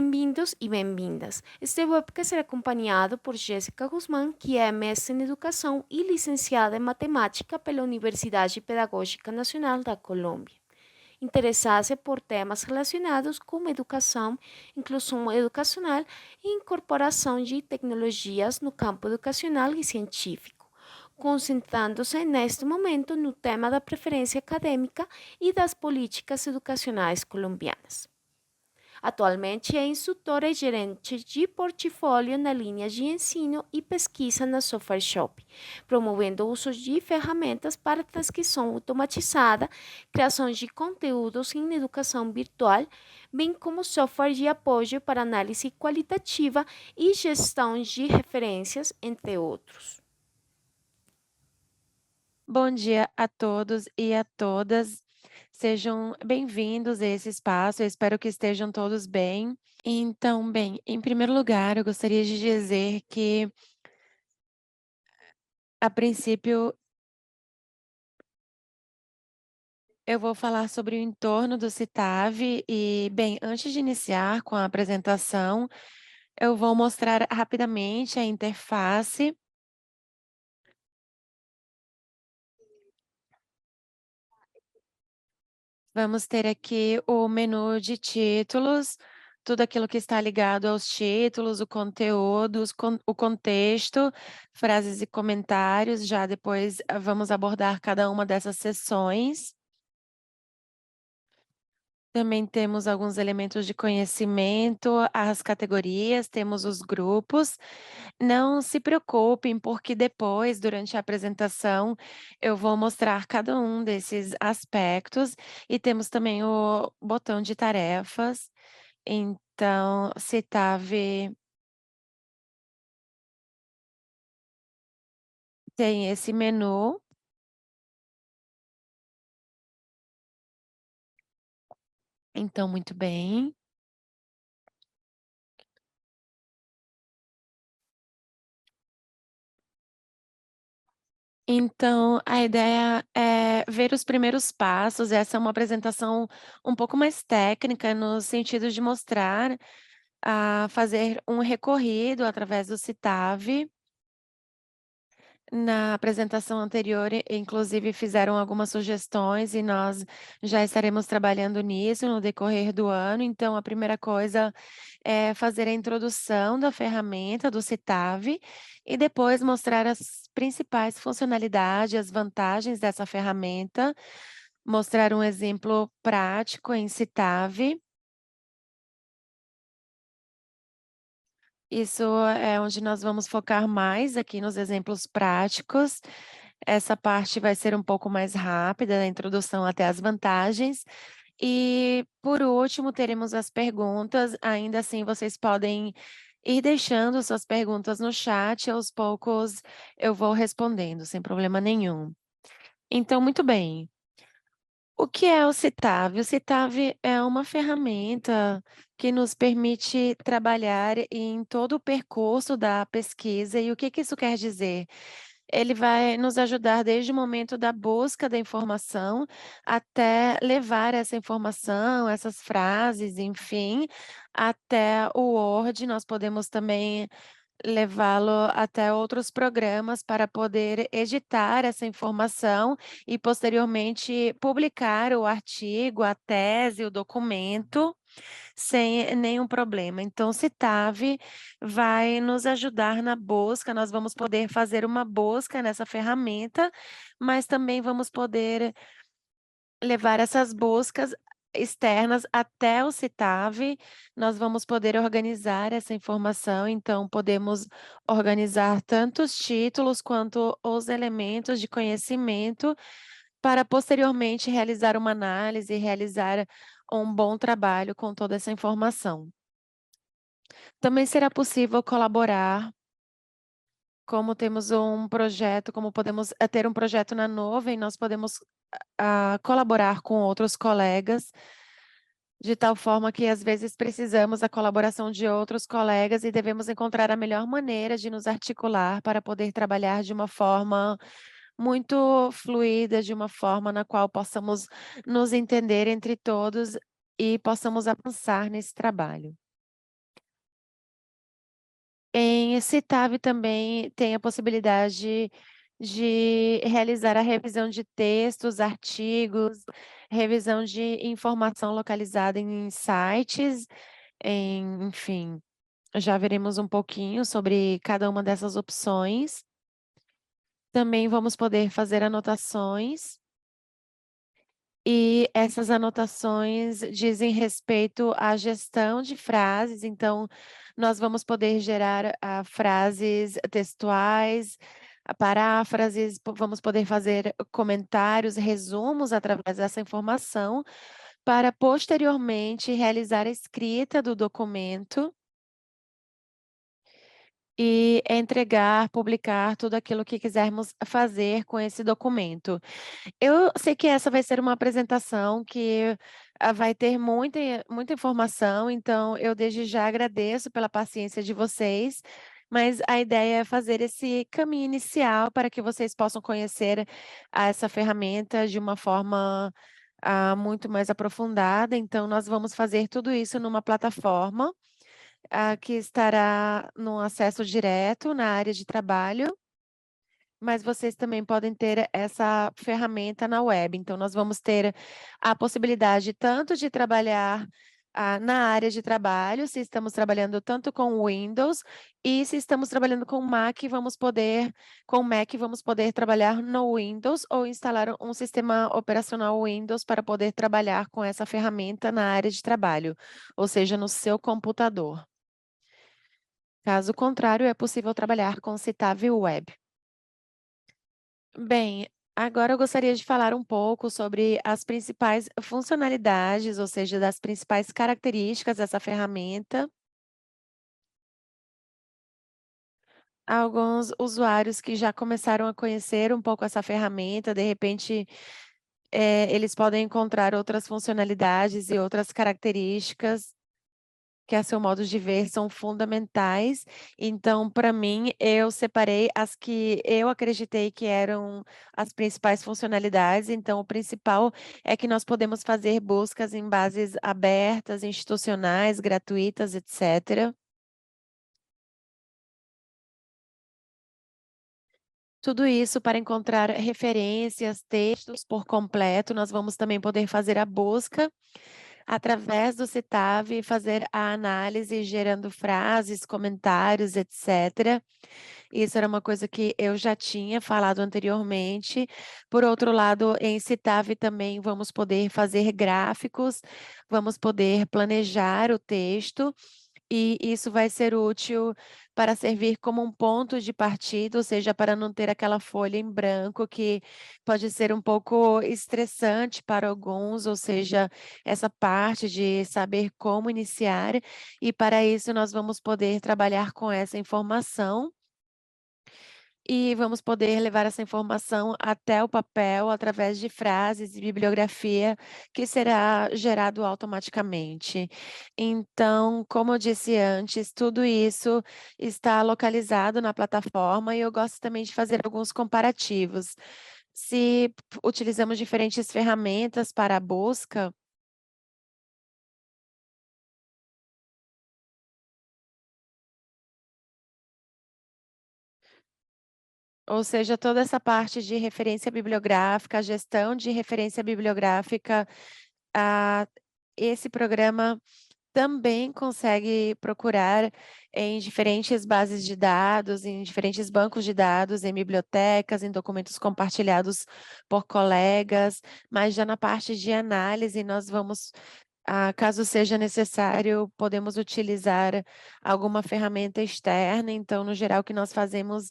Bem-vindos e bem-vindas. Este webcast será acompanhado por Jéssica Guzmán, que é mestre em Educação e licenciada em Matemática pela Universidade Pedagógica Nacional da Colômbia. Interessa-se por temas relacionados com educação, inclusão educacional e incorporação de tecnologias no campo educacional e científico, concentrando-se neste momento no tema da preferência acadêmica e das políticas educacionais colombianas. Atualmente é instrutora e gerente de portfólio na linha de ensino e pesquisa na Software Shop, promovendo o uso de ferramentas para transcrição automatizada, criação de conteúdos em educação virtual, bem como software de apoio para análise qualitativa e gestão de referências, entre outros. Bom dia a todos e a todas. Sejam bem-vindos a esse espaço. Eu espero que estejam todos bem. Então, bem, em primeiro lugar, eu gostaria de dizer que, a princípio, eu vou falar sobre o entorno do CITAV e, bem, antes de iniciar com a apresentação, eu vou mostrar rapidamente a interface. Vamos ter aqui o menu de títulos, tudo aquilo que está ligado aos títulos, o conteúdo, o contexto, frases e comentários. Já depois vamos abordar cada uma dessas seções. Também temos alguns elementos de conhecimento, as categorias, temos os grupos. Não se preocupem, porque depois, durante a apresentação, eu vou mostrar cada um desses aspectos e temos também o botão de tarefas. Então, Citave tem esse menu. Então, muito bem. Então, a ideia é ver os primeiros passos. Essa é uma apresentação um pouco mais técnica, no sentido de mostrar, fazer um recorrido através do Citave. Na apresentação anterior, inclusive, fizeram algumas sugestões e nós já estaremos trabalhando nisso no decorrer do ano. Então, a primeira coisa é fazer a introdução da ferramenta do Citave e depois mostrar as principais funcionalidades, as vantagens dessa ferramenta, mostrar um exemplo prático em Citave. Isso é onde nós vamos focar mais aqui nos exemplos práticos. Essa parte vai ser um pouco mais rápida, da introdução até as vantagens. E, por último, teremos as perguntas. Ainda assim, vocês podem ir deixando suas perguntas no chat, aos poucos eu vou respondendo, sem problema nenhum. Então, muito bem. O que é o Citave? O Citave é uma ferramenta que nos permite trabalhar em todo o percurso da pesquisa. E o que isso quer dizer? Ele vai nos ajudar desde o momento da busca da informação até levar essa informação, essas frases, enfim, até o Word. Nós podemos também levá-lo até outros programas para poder editar essa informação e posteriormente publicar o artigo, a tese, o documento, sem nenhum problema. Então, Citave vai nos ajudar na busca, nós vamos poder fazer uma busca nessa ferramenta, mas também vamos poder levar essas buscas externas até o Citave. Nós vamos poder organizar essa informação, então podemos organizar tanto os títulos quanto os elementos de conhecimento para posteriormente realizar uma análise e realizar um bom trabalho com toda essa informação. Também será possível colaborar, como temos um projeto, como podemos ter um projeto na nuvem, nós podemos colaborar com outros colegas, de tal forma que às vezes precisamos da colaboração de outros colegas e devemos encontrar a melhor maneira de nos articular para poder trabalhar de uma forma muito fluida, de uma forma na qual possamos nos entender entre todos e possamos avançar nesse trabalho. Em Citave também tem a possibilidade de realizar a revisão de textos, artigos, revisão de informação localizada em sites, enfim, já veremos um pouquinho sobre cada uma dessas opções. Também vamos poder fazer anotações. E essas anotações dizem respeito à gestão de frases, então nós vamos poder gerar, frases textuais, paráfrases, vamos poder fazer comentários, resumos através dessa informação, para posteriormente realizar a escrita do documento e entregar, publicar tudo aquilo que quisermos fazer com esse documento. Eu sei que essa vai ser uma apresentação que, vai ter muita informação, então eu desde já agradeço pela paciência de vocês, mas a ideia é fazer esse caminho inicial para que vocês possam conhecer essa ferramenta de uma forma, muito mais aprofundada. Então nós vamos fazer tudo isso numa plataforma, que estará no acesso direto na área de trabalho, mas vocês também podem ter essa ferramenta na web. Então, nós vamos ter a possibilidade tanto de trabalhar, na área de trabalho, se estamos trabalhando tanto com Windows, e se estamos trabalhando com Mac, vamos poder trabalhar no Windows ou instalar um sistema operacional Windows para poder trabalhar com essa ferramenta na área de trabalho, ou seja, no seu computador. Caso contrário, é possível trabalhar com Citave Web. Bem, agora eu gostaria de falar um pouco sobre as principais funcionalidades, ou seja, das principais características dessa ferramenta. Há alguns usuários que já começaram a conhecer um pouco essa ferramenta, de repente, eles podem encontrar outras funcionalidades e outras características que, a seu modo de ver, são fundamentais. Então, para mim, eu separei as que eu acreditei que eram as principais funcionalidades. Então, o principal é que nós podemos fazer buscas em bases abertas, institucionais, gratuitas, etc. Tudo isso para encontrar referências, textos por completo. Nós vamos também poder fazer a busca através do Citave e fazer a análise, gerando frases, comentários, etc. Isso era uma coisa que eu já tinha falado anteriormente. Por outro lado, em Citave também vamos poder fazer gráficos, vamos poder planejar o texto, e isso vai ser útil para servir como um ponto de partida, ou seja, para não ter aquela folha em branco que pode ser um pouco estressante para alguns, ou seja, essa parte de saber como iniciar, e para isso nós vamos poder trabalhar com essa informação e vamos poder levar essa informação até o papel através de frases e bibliografia que será gerado automaticamente. Então, como eu disse antes, tudo isso está localizado na plataforma e eu gosto também de fazer alguns comparativos. Se utilizamos diferentes ferramentas para a busca, ou seja, toda essa parte de referência bibliográfica, gestão de referência bibliográfica, ah, esse programa também consegue procurar em diferentes bases de dados, em diferentes bancos de dados, em bibliotecas, em documentos compartilhados por colegas, mas já na parte de análise nós vamos, caso seja necessário, podemos utilizar alguma ferramenta externa. Então, no geral, o que nós fazemos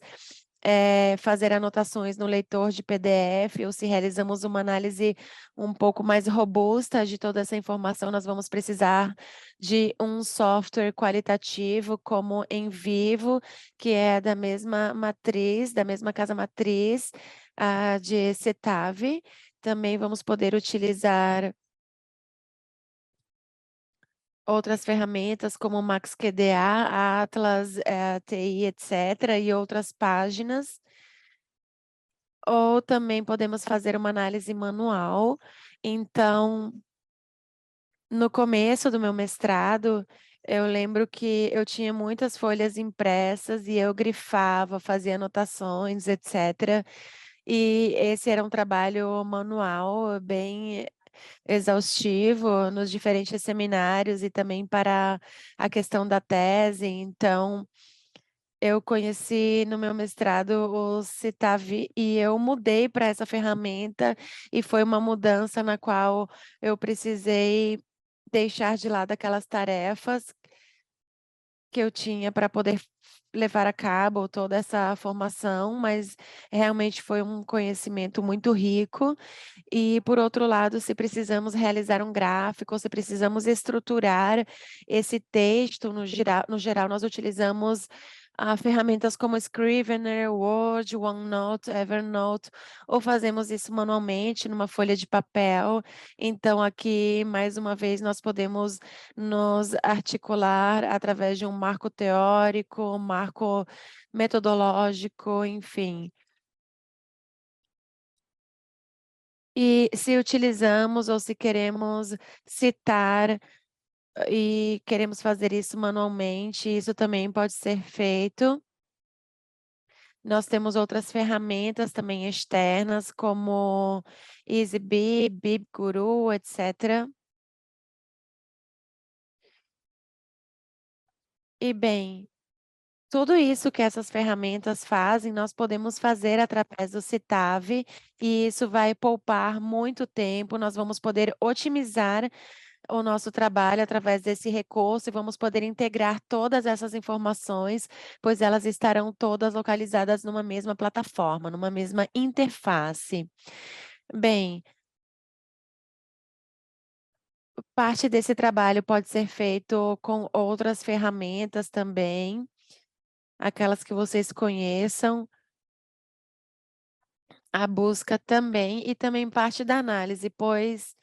é fazer anotações no leitor de PDF, ou se realizamos uma análise um pouco mais robusta de toda essa informação, nós vamos precisar de um software qualitativo como Envivo, que é da mesma matriz, da mesma casa matriz, de Cetave. Também vamos poder utilizar outras ferramentas como MaxQDA, Atlas, TI, etc., e outras páginas. Ou também podemos fazer uma análise manual. Então, no começo do meu mestrado, Eu lembro que eu tinha muitas folhas impressas e eu grifava, fazia anotações, etcétera. E esse era um trabalho manual bem exaustivo nos diferentes seminários e também para a questão da tese. Então, eu conheci no meu mestrado o Citavi e eu mudei para essa ferramenta e foi uma mudança na qual eu precisei deixar de lado aquelas tarefas que eu tinha para poder levar a cabo toda essa formação, mas realmente foi um conhecimento muito rico. E, por outro lado, se precisamos realizar um gráfico, ou se precisamos estruturar esse texto, no geral nós utilizamos ferramentas como Scrivener, Word, OneNote, Evernote, ou fazemos isso manualmente numa folha de papel. Então, aqui, mais uma vez, nós podemos nos articular através de um marco teórico, um marco metodológico, enfim. E se utilizamos ou se queremos citar e queremos fazer isso manualmente, isso também pode ser feito. Nós temos outras ferramentas também externas, como EasyBib, BibGuru, etc. E bem, tudo isso que essas ferramentas fazem, nós podemos fazer através do Citave, e isso vai poupar muito tempo. Nós vamos poder otimizar o nosso trabalho através desse recurso e vamos poder integrar todas essas informações, pois elas estarão todas localizadas numa mesma plataforma, numa mesma interface. Bem, parte desse trabalho pode ser feito com outras ferramentas também, aquelas que vocês conheçam. A busca também e também parte da análise, pois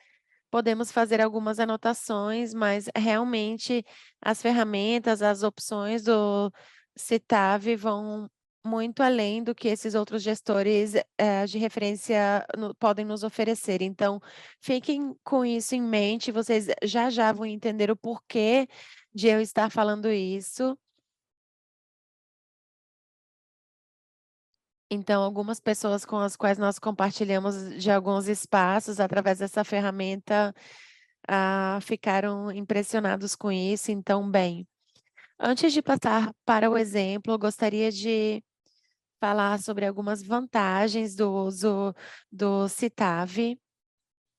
podemos fazer algumas anotações, mas realmente as ferramentas, as opções do Citave vão muito além do que esses outros gestores de referência podem nos oferecer. Então, fiquem com isso em mente, vocês já já vão entender o porquê de eu estar falando isso. Então, algumas pessoas com as quais nós compartilhamos de alguns espaços através dessa ferramenta, ficaram impressionados com isso. Então, bem, antes de passar para o exemplo, eu gostaria de falar sobre algumas vantagens do uso do Citave.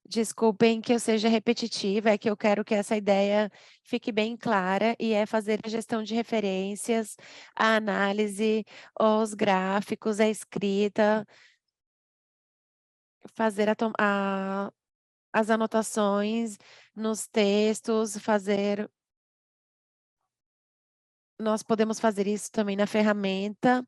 Desculpem que eu seja repetitiva, é que eu quero que essa ideia fique bem clara e é fazer a gestão de referências, a análise, os gráficos, a escrita, fazer as anotações nos textos, nós podemos fazer isso também na ferramenta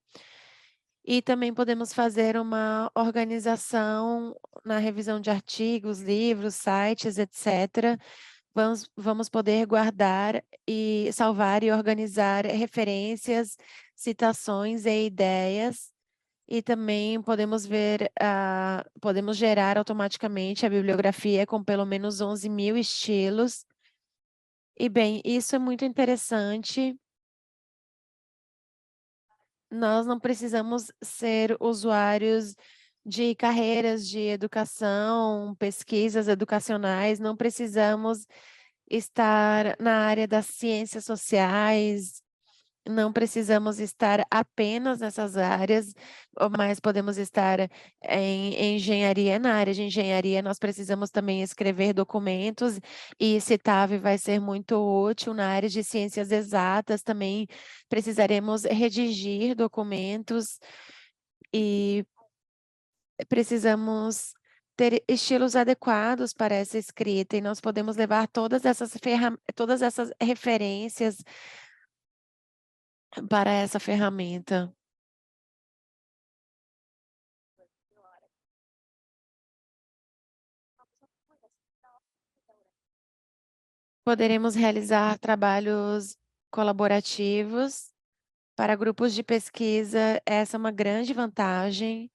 e também podemos fazer uma organização na revisão de artigos, livros, sites, etc. Vamos poder guardar e salvar e organizar referências, citações e ideias. E também podemos gerar automaticamente a bibliografia com pelo menos 11.000 estilos. E bem, isso é muito interessante. Nós não precisamos ser usuários de carreiras de educação, pesquisas educacionais, não precisamos estar na área das ciências sociais, não precisamos estar apenas nessas áreas, mas podemos estar em engenharia. Na área de engenharia, nós precisamos também escrever documentos e Citave vai ser muito útil. Na área de ciências exatas, também precisaremos redigir documentos e precisamos ter estilos adequados para essa escrita, e nós podemos levar todas essas referências para essa ferramenta. Poderemos realizar trabalhos colaborativos para grupos de pesquisa, essa é uma grande vantagem.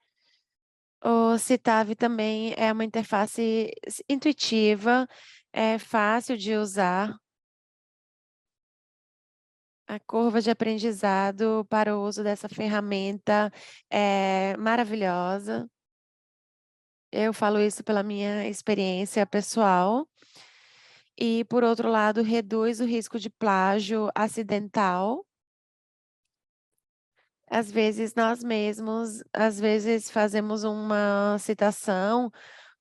O Citave também é uma interface intuitiva, é fácil de usar. A curva de aprendizado para o uso dessa ferramenta é maravilhosa. Eu falo isso pela minha experiência pessoal. E, por outro lado, reduz o risco de plágio acidental. Às vezes, nós mesmos, às vezes, fazemos uma citação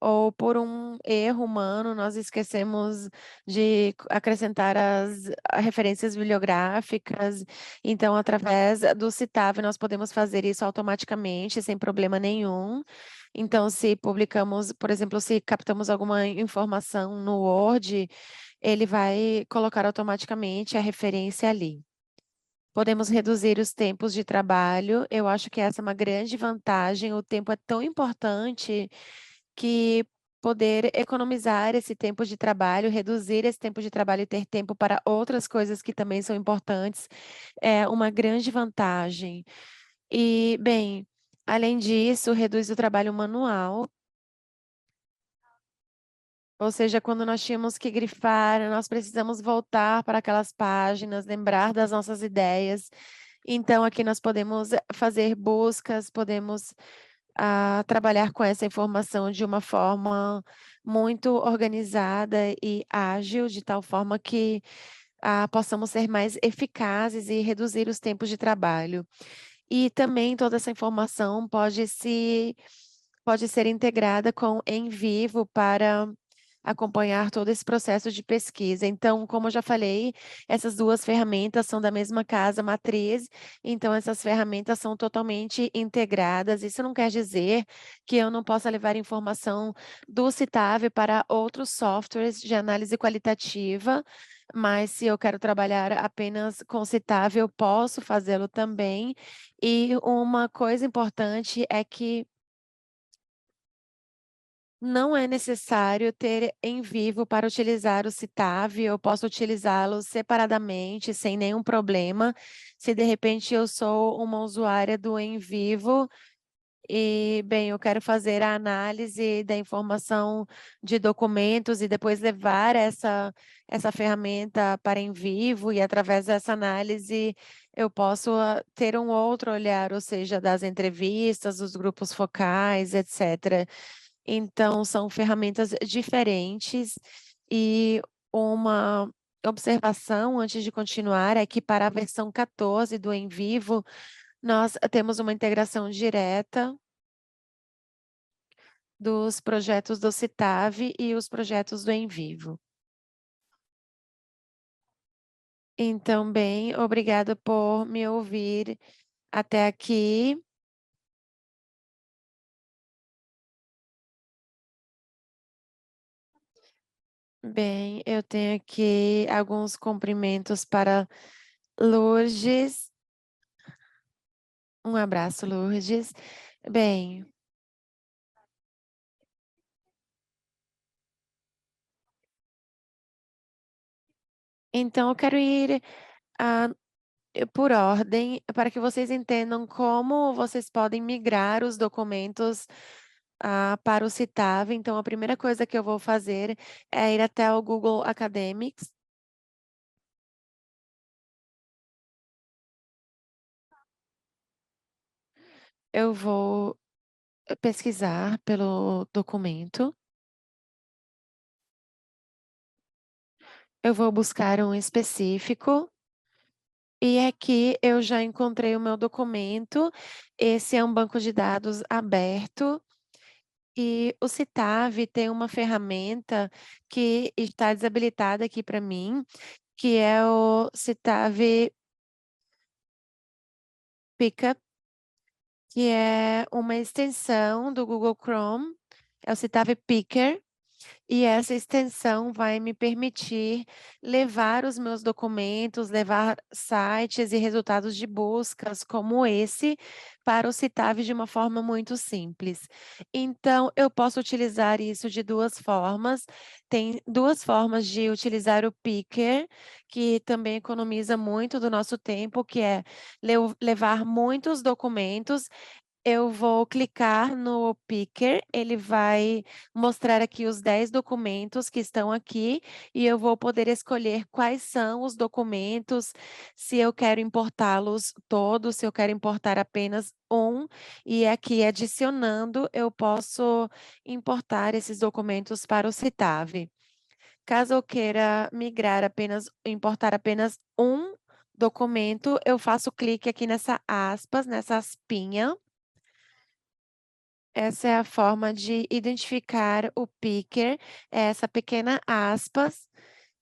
ou por um erro humano, nós esquecemos de acrescentar as referências bibliográficas. Então, através do Citave, nós podemos fazer isso automaticamente, sem problema nenhum. Então, se publicamos, por exemplo, se captamos alguma informação no Word, ele vai colocar automaticamente a referência ali. Podemos reduzir os tempos de trabalho. Eu acho que essa é uma grande vantagem. O tempo é tão importante que poder economizar esse tempo de trabalho, reduzir esse tempo de trabalho e ter tempo para outras coisas que também são importantes é uma grande vantagem. E, bem, além disso, reduz o trabalho manual. Ou seja, quando nós tínhamos que grifar, nós precisamos voltar para aquelas páginas, lembrar das nossas ideias. Então, aqui nós podemos fazer buscas, podemos trabalhar com essa informação de uma forma muito organizada e ágil, de tal forma que possamos ser mais eficazes e reduzir os tempos de trabalho. E também toda essa informação pode ser integrada com em vivo para acompanhar todo esse processo de pesquisa. Então, como eu já falei, essas duas ferramentas são da mesma casa matriz, então essas ferramentas são totalmente integradas. Isso não quer dizer que eu não possa levar informação do Citave para outros softwares de análise qualitativa, mas se eu quero trabalhar apenas com Citave, eu posso fazê-lo também. E uma coisa importante é que não é necessário ter em vivo para utilizar o Citave, eu posso utilizá-lo separadamente, sem nenhum problema. Se de repente eu sou uma usuária do em vivo e, bem, eu quero fazer a análise da informação de documentos e depois levar essa ferramenta para em vivo, e através dessa análise eu posso ter um outro olhar, ou seja, das entrevistas, dos grupos focais, etc. Então, são ferramentas diferentes e uma observação antes de continuar é que para a versão 14 do Em Vivo, nós temos uma integração direta dos projetos do Citave e os projetos do Em Vivo. Então, bem, obrigada por me ouvir até aqui. Bem, eu tenho aqui alguns cumprimentos para Lourdes. Um abraço, Lourdes. Bem, então eu quero ir ah, por ordem para que vocês entendam como vocês podem migrar os documentos para o Citave. Então, a primeira coisa que eu vou fazer é ir até o Google Academics. Eu vou pesquisar pelo documento. Eu vou buscar um específico. E aqui eu já encontrei o meu documento. Esse é um banco de dados aberto. E o Citave tem uma ferramenta que está desabilitada aqui para mim, que é o Citave Pickup, que é uma extensão do Google Chrome, é o Citave Picker. E essa extensão vai me permitir levar os meus documentos, levar sites e resultados de buscas como esse para o Citave de uma forma muito simples. Então, eu posso utilizar isso de duas formas. Tem duas formas de utilizar o Picker, que também economiza muito do nosso tempo, que é levar muitos documentos eu vou clicar no picker, ele vai mostrar aqui os 10 documentos que estão aqui e eu vou poder escolher quais são os documentos, se eu quero importá-los todos, se eu quero importar apenas um, e aqui adicionando, eu posso importar esses documentos para o Citave. Caso eu queira importar apenas um documento, eu faço clique aqui nessa aspas, nessa aspinha. Essa é a forma de identificar o picker, é essa pequena aspas,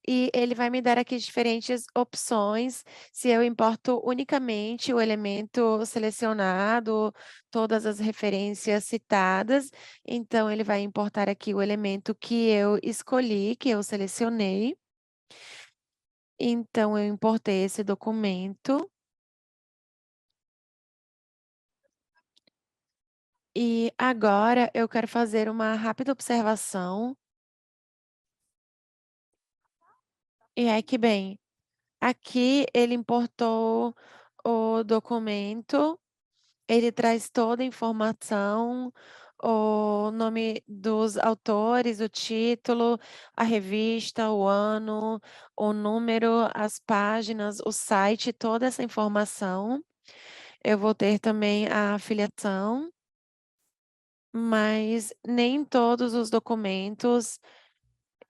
e ele vai me dar aqui diferentes opções, se eu importo unicamente o elemento selecionado, todas as referências citadas, então ele vai importar aqui o elemento que eu escolhi, que eu selecionei. Então eu importei esse documento. E agora eu quero fazer uma rápida observação. E é que bem, aqui ele importou o documento, ele traz toda a informação, o nome dos autores, o título, a revista, o ano, o número, as páginas, o site, toda essa informação. Eu vou ter também a afiliação, mas nem todos os documentos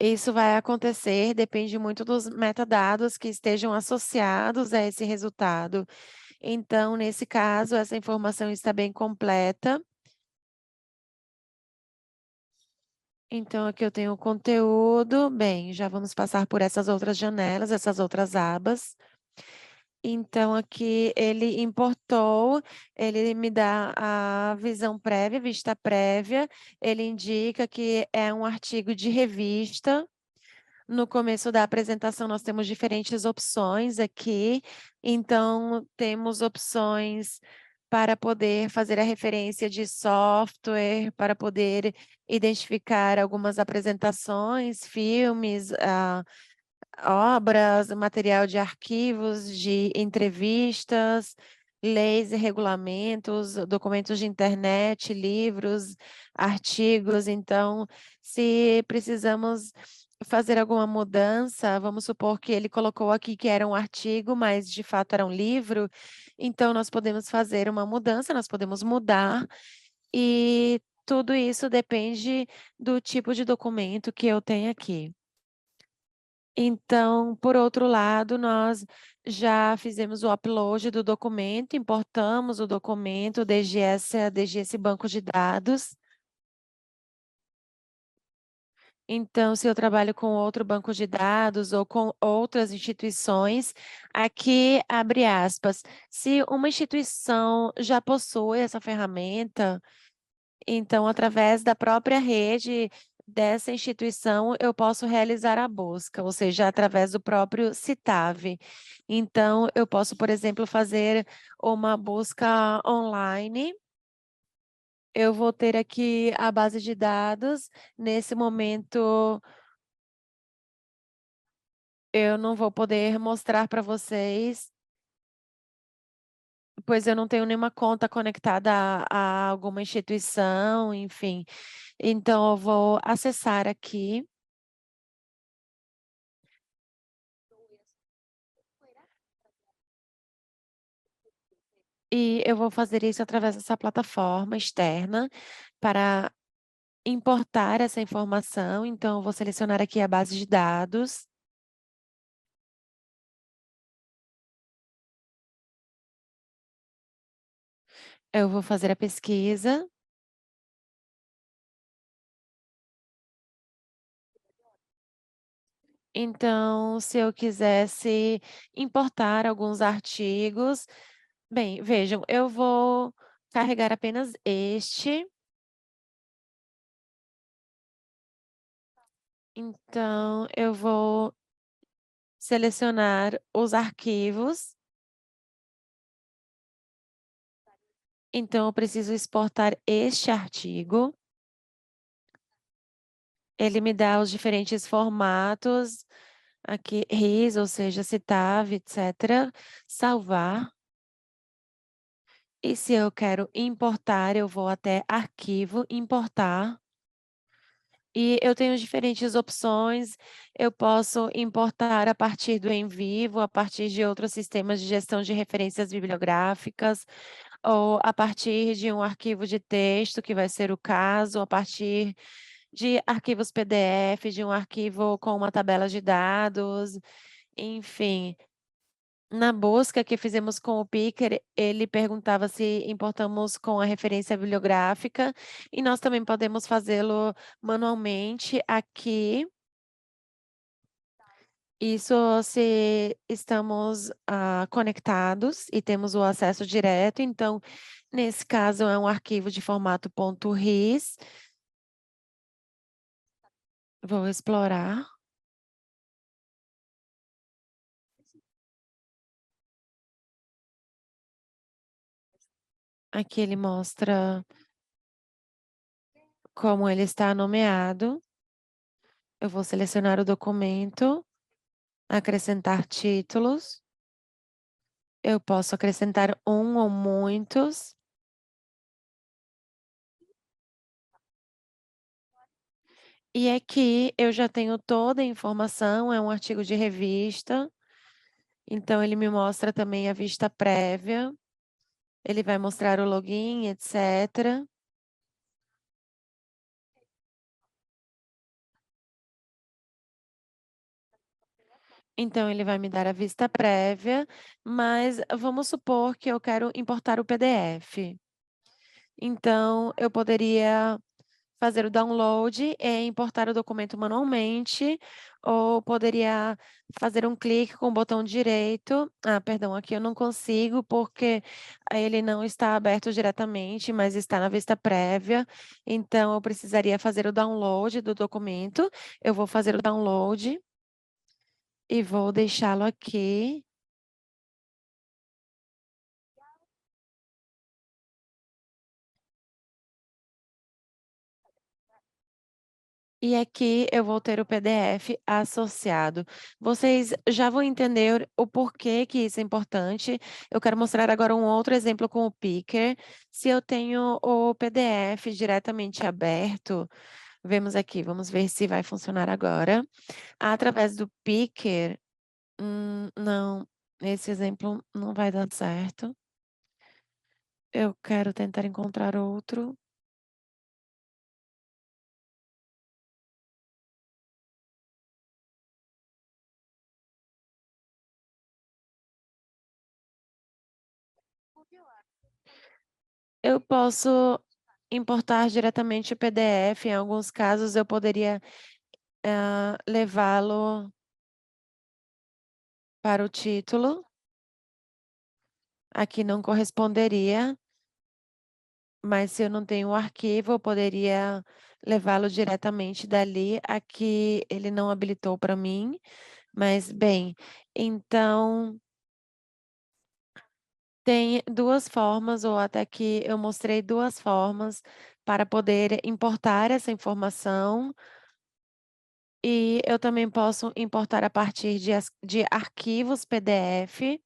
isso vai acontecer, depende muito dos metadados que estejam associados a esse resultado. Então, nesse caso, essa informação está bem completa. Então, aqui eu tenho o conteúdo. Bem, já vamos passar por essas outras janelas, essas outras abas. Então, aqui ele importou, ele me dá a visão prévia, vista prévia. Ele indica que é um artigo de revista. No começo da apresentação, nós temos diferentes opções aqui. Então, temos opções para poder fazer a referência de software, para poder identificar algumas apresentações, filmes, obras, material de arquivos, de entrevistas, leis e regulamentos, documentos de internet, livros, artigos. Então, se precisamos fazer alguma mudança, vamos supor que ele colocou aqui que era um artigo, mas de fato era um livro, então nós podemos fazer uma mudança, nós podemos mudar e tudo isso depende do tipo de documento que eu tenho aqui. Então, por outro lado, nós já fizemos o upload do documento, importamos o documento desde esse banco de dados. Então, se eu trabalho com outro banco de dados ou com outras instituições, aqui abre aspas. Se uma instituição já possui essa ferramenta, então, através da própria rede dessa instituição, eu posso realizar a busca, ou seja, através do próprio Citave. Então, eu posso, por exemplo, fazer uma busca online. Eu vou ter aqui a base de dados. Nesse momento, eu não vou poder mostrar para vocês, pois eu não tenho nenhuma conta conectada a alguma instituição, enfim. Então, eu vou acessar aqui. E eu vou fazer isso através dessa plataforma externa para importar essa informação. Então, eu vou selecionar aqui a base de dados. Eu vou fazer a pesquisa. Então, se eu quisesse importar alguns artigos, bem, vejam, eu vou carregar apenas este. Então, eu vou selecionar os arquivos. Então, eu preciso exportar este artigo. Ele me dá os diferentes formatos, aqui, RIS, ou seja, CITAV, etc. Salvar. E se eu quero importar, eu vou até Arquivo, Importar. E eu tenho diferentes opções. Eu posso importar a partir do em vivo, a partir de outros sistemas de gestão de referências bibliográficas, ou a partir de um arquivo de texto, que vai ser o caso, a partir de arquivos PDF, de um arquivo com uma tabela de dados, enfim. Na busca que fizemos com o Picker, ele perguntava se importamos com a referência bibliográfica, e nós também podemos fazê-lo manualmente aqui. Isso se estamos, conectados e temos o acesso direto, então, nesse caso, é um arquivo de formato .ris. Vou explorar. Aqui ele mostra como ele está nomeado. Eu vou selecionar o documento, acrescentar títulos. Eu posso acrescentar um ou muitos. E aqui eu já tenho toda a informação, é um artigo de revista, então ele me mostra também a vista prévia, ele vai mostrar o login, etcétera. Então ele vai me dar a vista prévia, mas vamos supor que eu quero importar o PDF. Então eu poderia fazer o download e importar o documento manualmente, ou poderia fazer um clique com o botão direito. Perdão, aqui eu não consigo, porque ele não está aberto diretamente, mas está na vista prévia. Então, eu precisaria fazer o download do documento. Eu vou fazer o download e vou deixá-lo aqui. E aqui eu vou ter o PDF associado. Vocês já vão entender o porquê que isso é importante. Eu quero mostrar agora um outro exemplo com o Picker. Se eu tenho o PDF diretamente aberto, vemos aqui, vamos ver se vai funcionar agora. Através do Picker, não, esse exemplo não vai dar certo. Eu quero tentar encontrar outro. Eu posso importar diretamente o PDF. Em alguns casos, eu poderia levá-lo para o título. Aqui não corresponderia, mas se eu não tenho o arquivo, eu poderia levá-lo diretamente dali. Aqui ele não habilitou para mim, mas bem, então tem duas formas, ou até que eu mostrei duas formas para poder importar essa informação. E eu também posso importar a partir de arquivos PDF.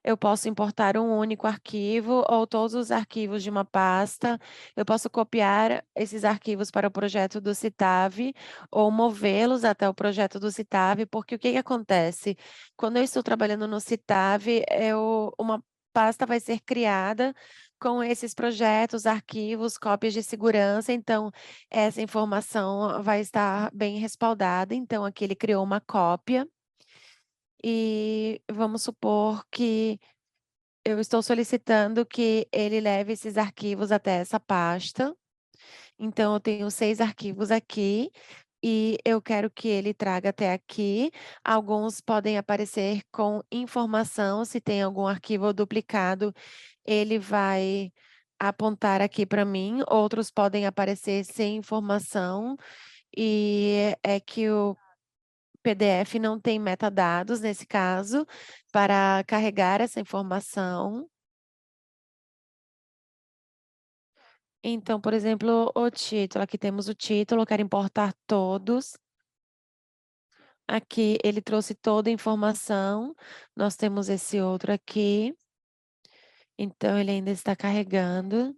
Eu posso importar um único arquivo ou todos os arquivos de uma pasta. Eu posso copiar esses arquivos para o projeto do Citave ou movê-los até o projeto do Citave, porque o que que acontece? Quando eu estou trabalhando no Citave, uma pasta vai ser criada com esses projetos, arquivos, cópias de segurança, então essa informação vai estar bem respaldada. Então aqui ele criou uma cópia e vamos supor que eu estou solicitando que ele leve esses arquivos até essa pasta. Então, eu tenho 6 arquivos aqui e eu quero que ele traga até aqui. Alguns podem aparecer com informação, se tem algum arquivo duplicado, ele vai apontar aqui para mim. Outros podem aparecer sem informação, e é que o PDF não tem metadados, nesse caso, para carregar essa informação. Então, por exemplo, o título, aqui temos o título, eu quero importar todos. Aqui ele trouxe toda a informação, nós temos esse outro aqui. Então ele ainda está carregando.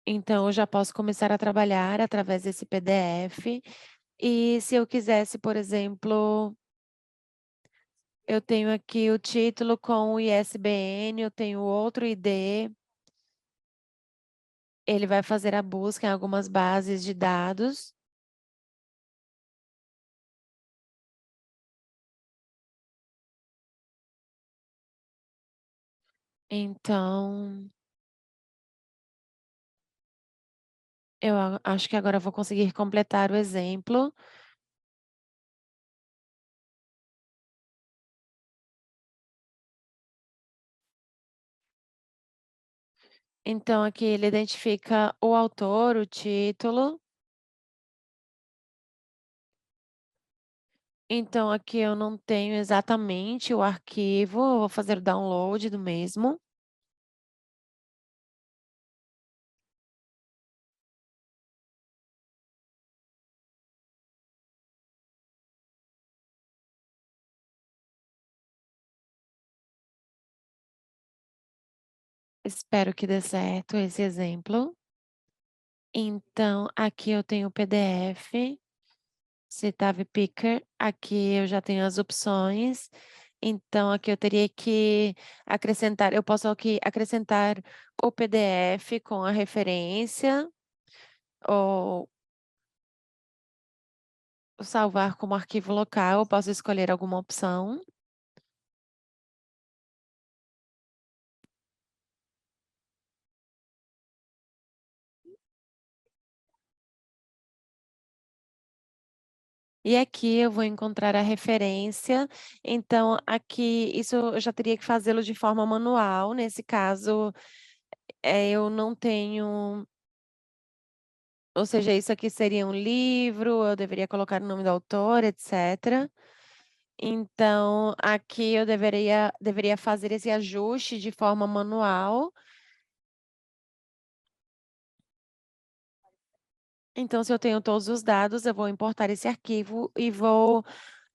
Então eu já posso começar a trabalhar através desse PDF. E se eu quisesse, por exemplo, eu tenho aqui o título com o ISBN, eu tenho outro ID. Ele vai fazer a busca em algumas bases de dados. Então, acho que agora eu vou conseguir completar o exemplo. Então, aqui ele identifica o autor, o título. Então, aqui eu não tenho exatamente o arquivo, eu vou fazer o download do mesmo. Espero que dê certo esse exemplo. Então, aqui eu tenho o PDF, Citave Picker. Aqui eu já tenho as opções. Então, aqui eu teria que acrescentar, eu posso aqui acrescentar o PDF com a referência ou salvar como arquivo local. Eu posso escolher alguma opção. E aqui eu vou encontrar a referência. Então, aqui, isso eu já teria que fazê-lo de forma manual. Nesse caso, eu não tenho. Ou seja, isso aqui seria um livro, eu deveria colocar o nome do autor, etc. Então, aqui eu deveria fazer esse ajuste de forma manual. Então, se eu tenho todos os dados, eu vou importar esse arquivo e vou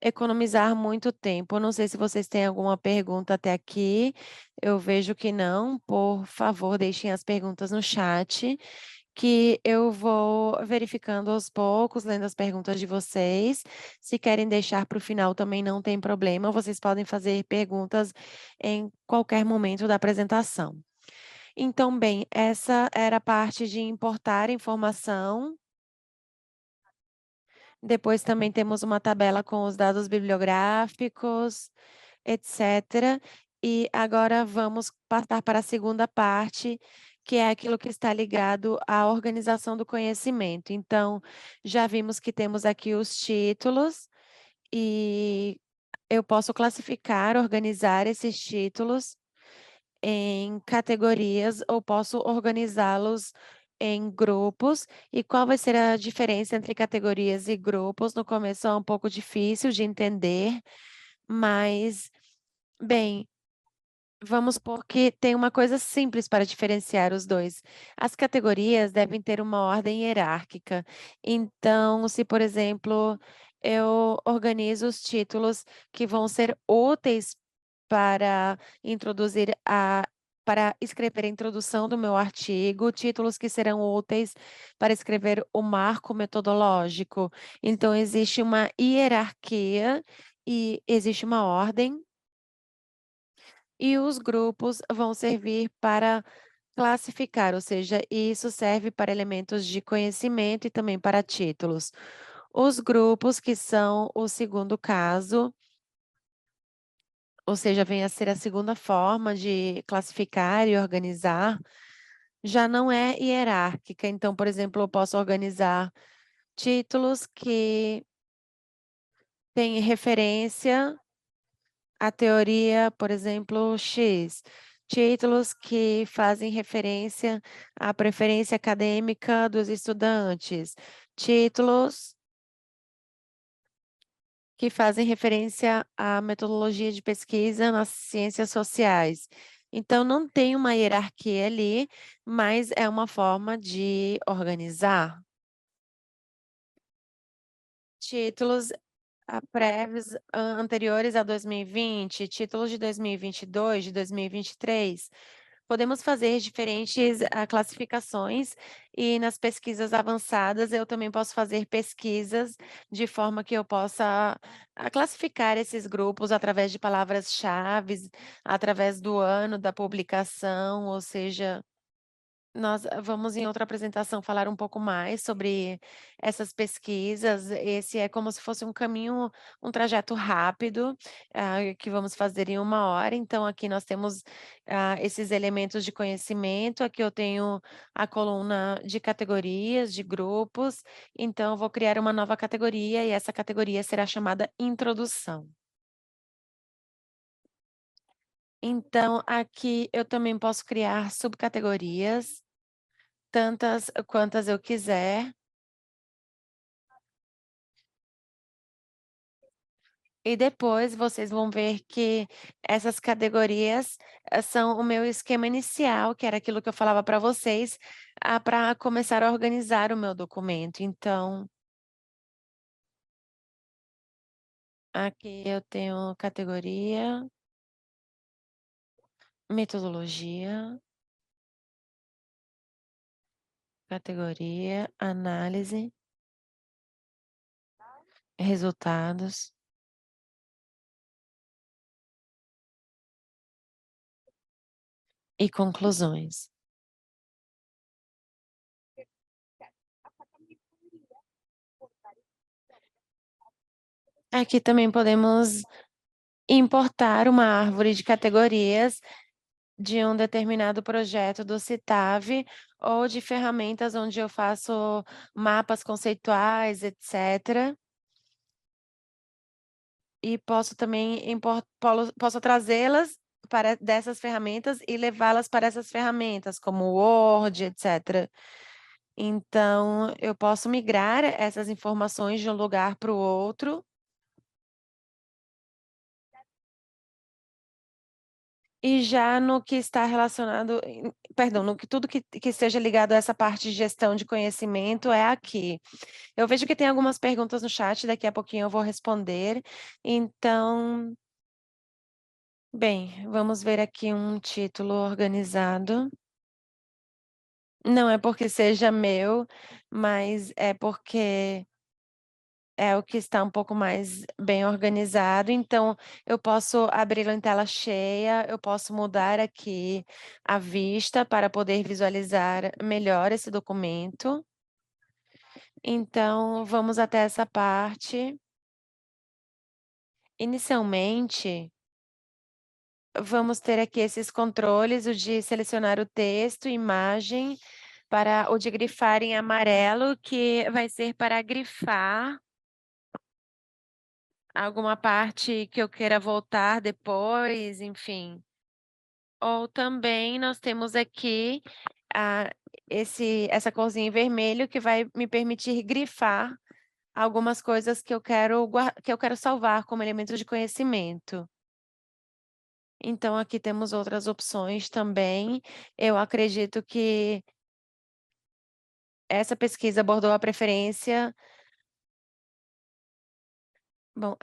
economizar muito tempo. Eu não sei se vocês têm alguma pergunta até aqui. Eu vejo que não. Por favor, deixem as perguntas no chat, que eu vou verificando aos poucos, lendo as perguntas de vocês. Se querem deixar para o final, também não tem problema. Vocês podem fazer perguntas em qualquer momento da apresentação. Então, bem, essa era a parte de importar informação. Depois também temos uma tabela com os dados bibliográficos, etc. E agora vamos passar para a segunda parte, que é aquilo que está ligado à organização do conhecimento. Então, já vimos que temos aqui os títulos e eu posso classificar, organizar esses títulos em categorias ou posso organizá-los em grupos. E qual vai ser a diferença entre categorias e grupos? No começo é um pouco difícil de entender, mas, bem, vamos supor que tem uma coisa simples para diferenciar os dois. As categorias devem ter uma ordem hierárquica. Então, se, por exemplo, eu organizo os títulos que vão ser úteis para introduzir para escrever a introdução do meu artigo, títulos que serão úteis para escrever o marco metodológico. Então, existe uma hierarquia e existe uma ordem e os grupos vão servir para classificar, ou seja, isso serve para elementos de conhecimento e também para títulos. Os grupos, que são o segundo caso, ou seja, vem a ser a segunda forma de classificar e organizar, já não é hierárquica. Então, por exemplo, eu posso organizar títulos que têm referência a teoria, por exemplo, X, títulos que fazem referência à preferência acadêmica dos estudantes, títulos que fazem referência à metodologia de pesquisa nas ciências sociais. Então, não tem uma hierarquia ali, mas é uma forma de organizar. Títulos prévios anteriores a 2020, títulos de 2022, de 2023. Podemos fazer diferentes, classificações e nas pesquisas avançadas eu também posso fazer pesquisas de forma que eu possa, classificar esses grupos através de palavras-chaves, através do ano da publicação, ou seja, nós vamos em outra apresentação falar um pouco mais sobre essas pesquisas. Esse é como se fosse um caminho, um trajeto rápido, que vamos fazer em 1 hora. Então, aqui nós temos, esses elementos de conhecimento. Aqui eu tenho a coluna de categorias, de grupos. Então, eu vou criar uma nova categoria e essa categoria será chamada Introdução. Então, aqui eu também posso criar subcategorias, tantas quantas eu quiser. E depois vocês vão ver que essas categorias, são o meu esquema inicial, que era aquilo que eu falava para vocês, para começar a organizar o meu documento. Então, aqui eu tenho categoria, metodologia, categoria, análise, resultados e conclusões. Aqui também podemos importar uma árvore de categorias de um determinado projeto do Citave ou de ferramentas onde eu faço mapas conceituais, etcétera. E posso também posso trazê-las para dessas ferramentas e levá-las para essas ferramentas, como o Word, etcétera. Então, eu posso migrar essas informações de um lugar para o outro. E já no que está relacionado perdão, no que tudo que seja ligado a essa parte de gestão de conhecimento é aqui. Eu vejo que tem algumas perguntas no chat, daqui a pouquinho eu vou responder. Então, bem, vamos ver aqui um título organizado. Não é porque seja meu, mas é porque é o que está um pouco mais bem organizado. Então, eu posso abri-lo em tela cheia, eu posso mudar aqui a vista para poder visualizar melhor esse documento. Então, vamos até essa parte. Inicialmente, vamos ter aqui esses controles, o de selecionar o texto, imagem, para o de grifar em amarelo, que vai ser para grifar alguma parte que eu queira voltar depois, enfim. Ou também nós temos aqui, ah, essa corzinha em vermelho que vai me permitir grifar algumas coisas que eu quero salvar como elementos de conhecimento. Então aqui temos outras opções também. Eu acredito que essa pesquisa abordou a preferência bom,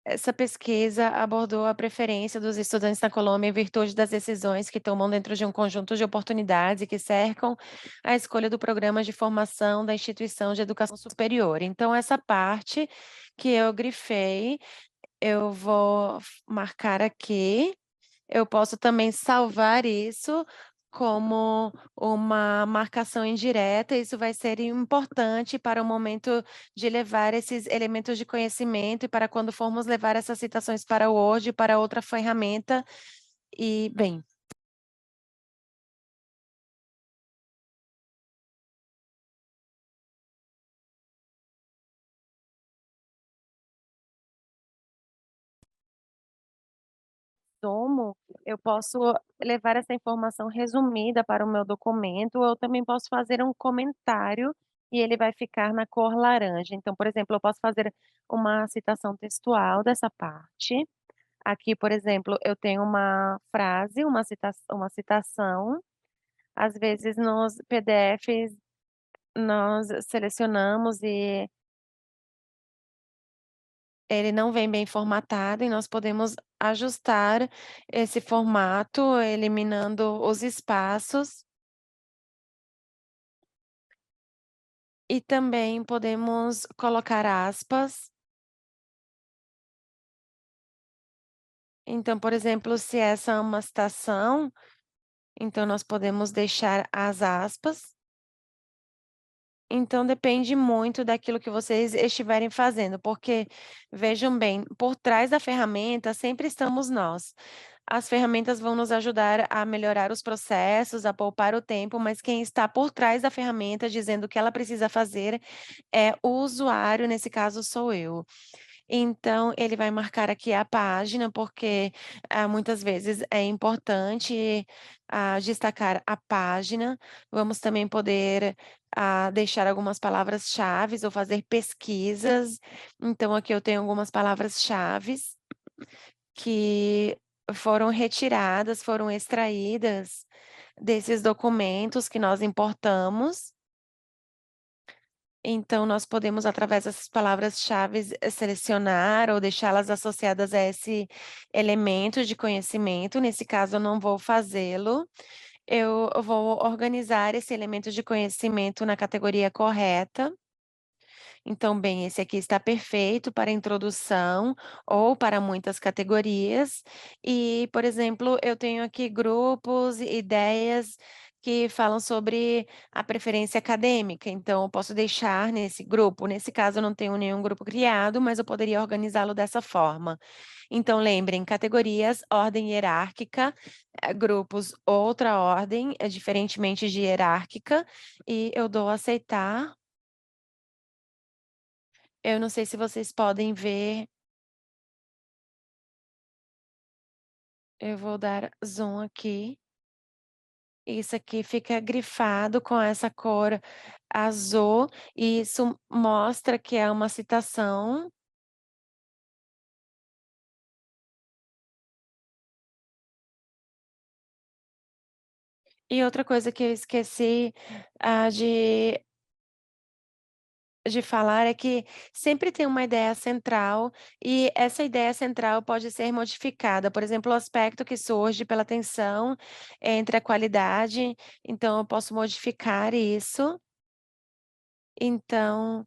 essa pesquisa abordou a preferência dos estudantes da Colômbia em virtude das decisões que tomam dentro de um conjunto de oportunidades e que cercam a escolha do programa de formação da instituição de educação superior. Então essa parte que eu grifei, eu vou marcar aqui. Eu posso também salvar isso como uma marcação indireta, isso vai ser importante para o momento de levar esses elementos de conhecimento e para quando formos levar essas citações para o Word, para outra ferramenta e, bem, resumo, eu posso levar essa informação resumida para o meu documento, ou eu também posso fazer um comentário e ele vai ficar na cor laranja. Então, por exemplo, eu posso fazer uma citação textual dessa parte. Aqui, por exemplo, eu tenho uma frase, uma citação. Às vezes nos PDFs nós selecionamos e ele não vem bem formatado e nós podemos ajustar esse formato, eliminando os espaços e também podemos colocar aspas. Então, por exemplo, se essa é uma citação, então nós podemos deixar as aspas. Então depende muito daquilo que vocês estiverem fazendo, porque vejam bem, por trás da ferramenta sempre estamos nós. As ferramentas vão nos ajudar a melhorar os processos, a poupar o tempo, mas quem está por trás da ferramenta dizendo o que ela precisa fazer é o usuário, nesse caso sou eu. Então, ele vai marcar aqui a página, porque, muitas vezes é importante, destacar a página. Vamos também poder, deixar algumas palavras-chaves ou fazer pesquisas. Então, aqui eu tenho algumas palavras-chaves que foram retiradas, foram extraídas desses documentos que nós importamos. Então, nós podemos, através dessas palavras-chaves, selecionar ou deixá-las associadas a esse elemento de conhecimento. Nesse caso, eu não vou fazê-lo. Eu vou organizar esse elemento de conhecimento na categoria correta. Então, bem, esse aqui está perfeito para introdução ou para muitas categorias. E, por exemplo, eu tenho aqui grupos, ideias que falam sobre a preferência acadêmica. Então, eu posso deixar nesse grupo. Nesse caso, eu não tenho nenhum grupo criado, mas eu poderia organizá-lo dessa forma. Então, lembrem, categorias, ordem hierárquica, grupos, outra ordem, diferentemente de hierárquica, e eu dou aceitar. Eu não sei se vocês podem ver, eu vou dar zoom aqui. Isso aqui fica grifado com essa cor azul, e isso mostra que é uma citação. E outra coisa que eu esqueci, de falar é que sempre tem uma ideia central e essa ideia central pode ser modificada. Por exemplo, o aspecto que surge pela tensão entre a qualidade, então eu posso modificar isso. Então,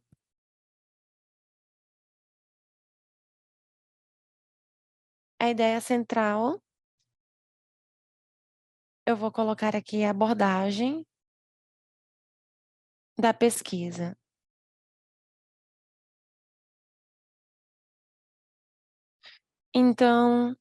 a ideia central, eu vou colocar aqui a abordagem da pesquisa. Então,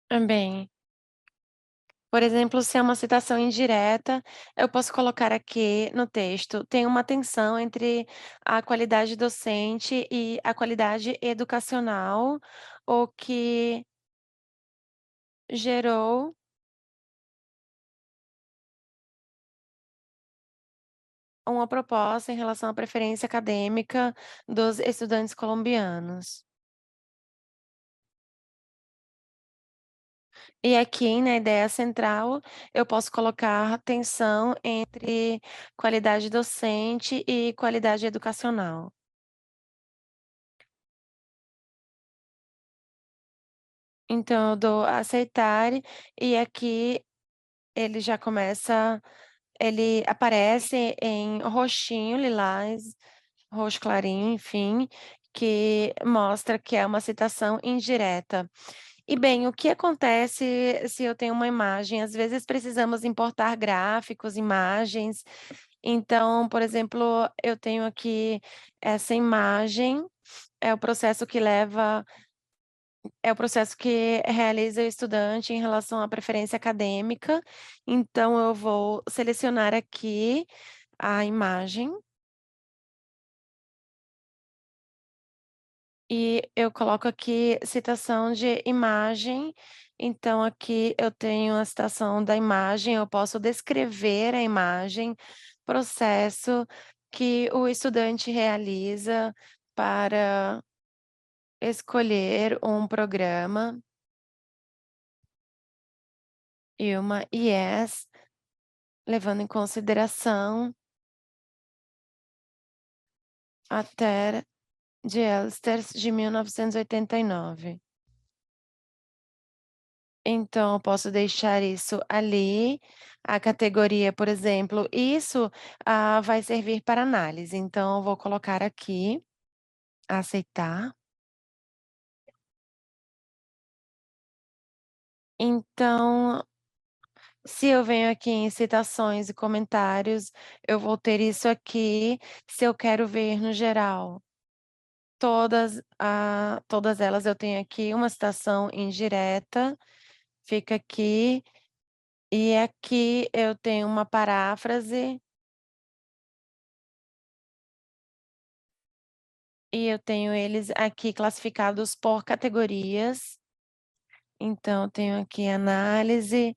também, por exemplo, se é uma citação indireta, eu posso colocar aqui no texto: tem uma tensão entre a qualidade docente e a qualidade educacional, o que gerou uma proposta em relação à preferência acadêmica dos estudantes colombianos. E aqui, na ideia central, eu posso colocar tensão entre qualidade docente e qualidade educacional. Então eu dou aceitar e aqui ele já começa, ele aparece em roxinho, lilás, roxo clarinho, enfim, que mostra que é uma citação indireta. E bem, o que acontece se eu tenho uma imagem? Às vezes precisamos importar gráficos, imagens. Então, por exemplo, eu tenho aqui essa imagem, é o processo que leva é o processo que realiza o estudante em relação à preferência acadêmica. Então eu vou selecionar aqui a imagem e eu coloco aqui citação de imagem. Então aqui eu tenho a citação da imagem, eu posso descrever a imagem, processo que o estudante realiza para escolher um programa. e uma IES, levando em consideração a Terra de Elsters de 1989. Então, eu posso deixar isso ali, a categoria, por exemplo, isso, vai servir para análise, então eu vou colocar aqui, aceitar. Então, se eu venho aqui em citações e comentários, eu vou ter isso aqui, se eu quero ver no geral, todas elas, eu tenho aqui uma citação indireta, fica aqui, e aqui eu tenho uma paráfrase. E eu tenho eles aqui classificados por categorias. Então, eu tenho aqui análise,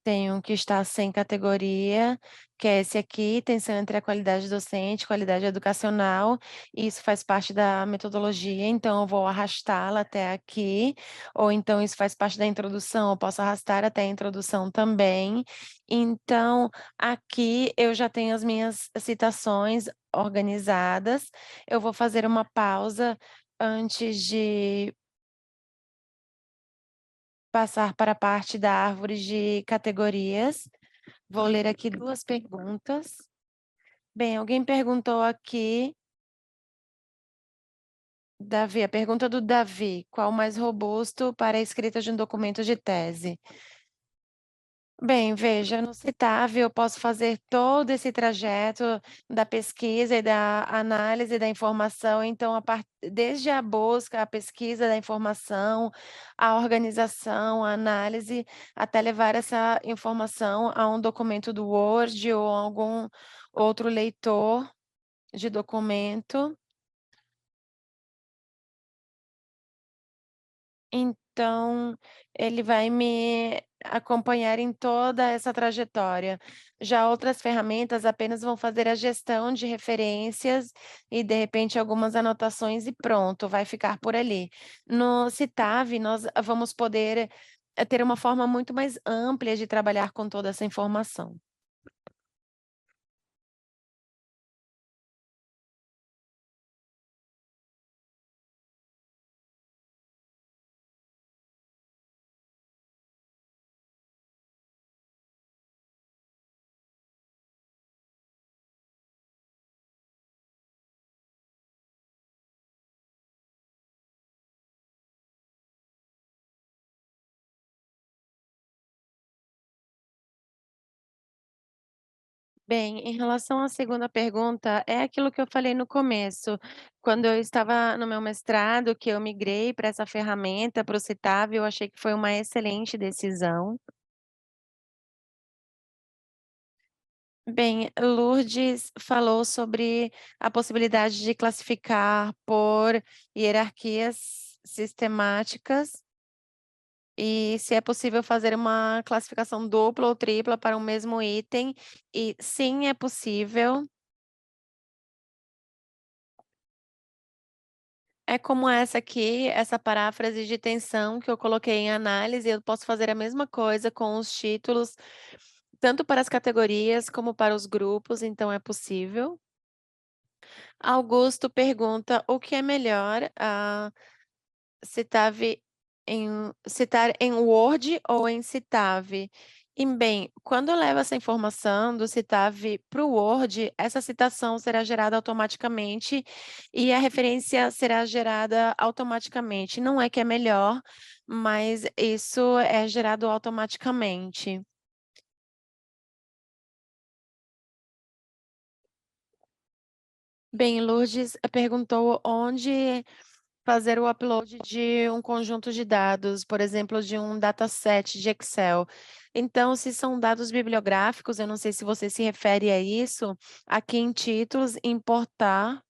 tenho um que está sem categoria, que é esse aqui, tensão entre a qualidade docente e qualidade educacional. Isso faz parte da metodologia, então eu vou arrastá-la até aqui, ou então isso faz parte da introdução, eu posso arrastar até a introdução também. Então, aqui eu já tenho as minhas citações organizadas. Eu vou fazer uma pausa antes de passar para a parte da árvore de categorias. Vou ler aqui 2 perguntas. Bem, alguém perguntou aqui, Davi, a pergunta do Davi: "Qual o mais robusto para a escrita de um documento de tese?". Bem, veja, no Citave eu posso fazer todo esse trajeto da pesquisa e da análise da informação, então desde a busca, a pesquisa da informação, a organização, a análise, até levar essa informação a um documento do Word ou algum outro leitor de documento. Então, ele vai me acompanhar em toda essa trajetória. Já outras ferramentas apenas vão fazer a gestão de referências e, de repente, algumas anotações e pronto, vai ficar por ali. No Citave, nós vamos poder, ter uma forma muito mais ampla de trabalhar com toda essa informação. Bem, em relação à segunda pergunta, é aquilo que eu falei no começo. Quando eu estava no meu mestrado, que eu migrei para essa ferramenta, para o Citave, eu achei que foi uma excelente decisão. Bem, Lourdes falou sobre a possibilidade de classificar por hierarquias sistemáticas e se é possível fazer uma classificação dupla ou tripla para um mesmo item. E sim, é possível. É como essa aqui, essa paráfrase de tensão que eu coloquei em análise, eu posso fazer a mesma coisa com os títulos, tanto para as categorias como para os grupos, então é possível. Augusto pergunta o que é melhor, Citave citar em Word ou em Citave? E bem, quando eu levo essa informação do Citave para o Word, essa citação será gerada automaticamente e a referência será gerada automaticamente. Não é que é melhor, mas isso é gerado automaticamente. Bem, Lourdes perguntou onde fazer o upload de um conjunto de dados, por exemplo, de um dataset de Excel. Então, se são dados bibliográficos, eu não sei se você se refere a isso, aqui em títulos, importar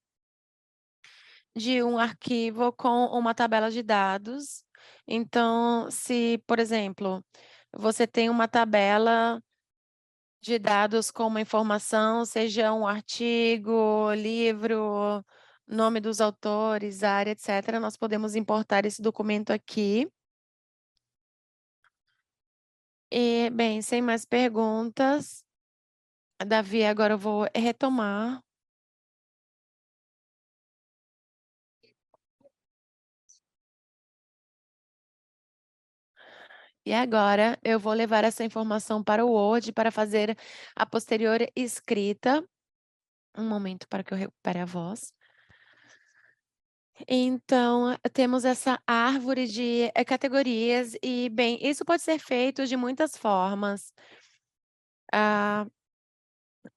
de um arquivo com uma tabela de dados. Então, se, por exemplo, você tem uma tabela de dados com uma informação, seja um artigo, livro, nome dos autores, área, etcétera, nós podemos importar esse documento aqui. E, bem, sem mais perguntas, Davi, agora eu vou retomar. E agora eu vou levar essa informação para o Word para fazer a posterior escrita. Um momento para que eu recupere a voz. Então, temos essa árvore de categorias e, bem, isso pode ser feito de muitas formas. Ah,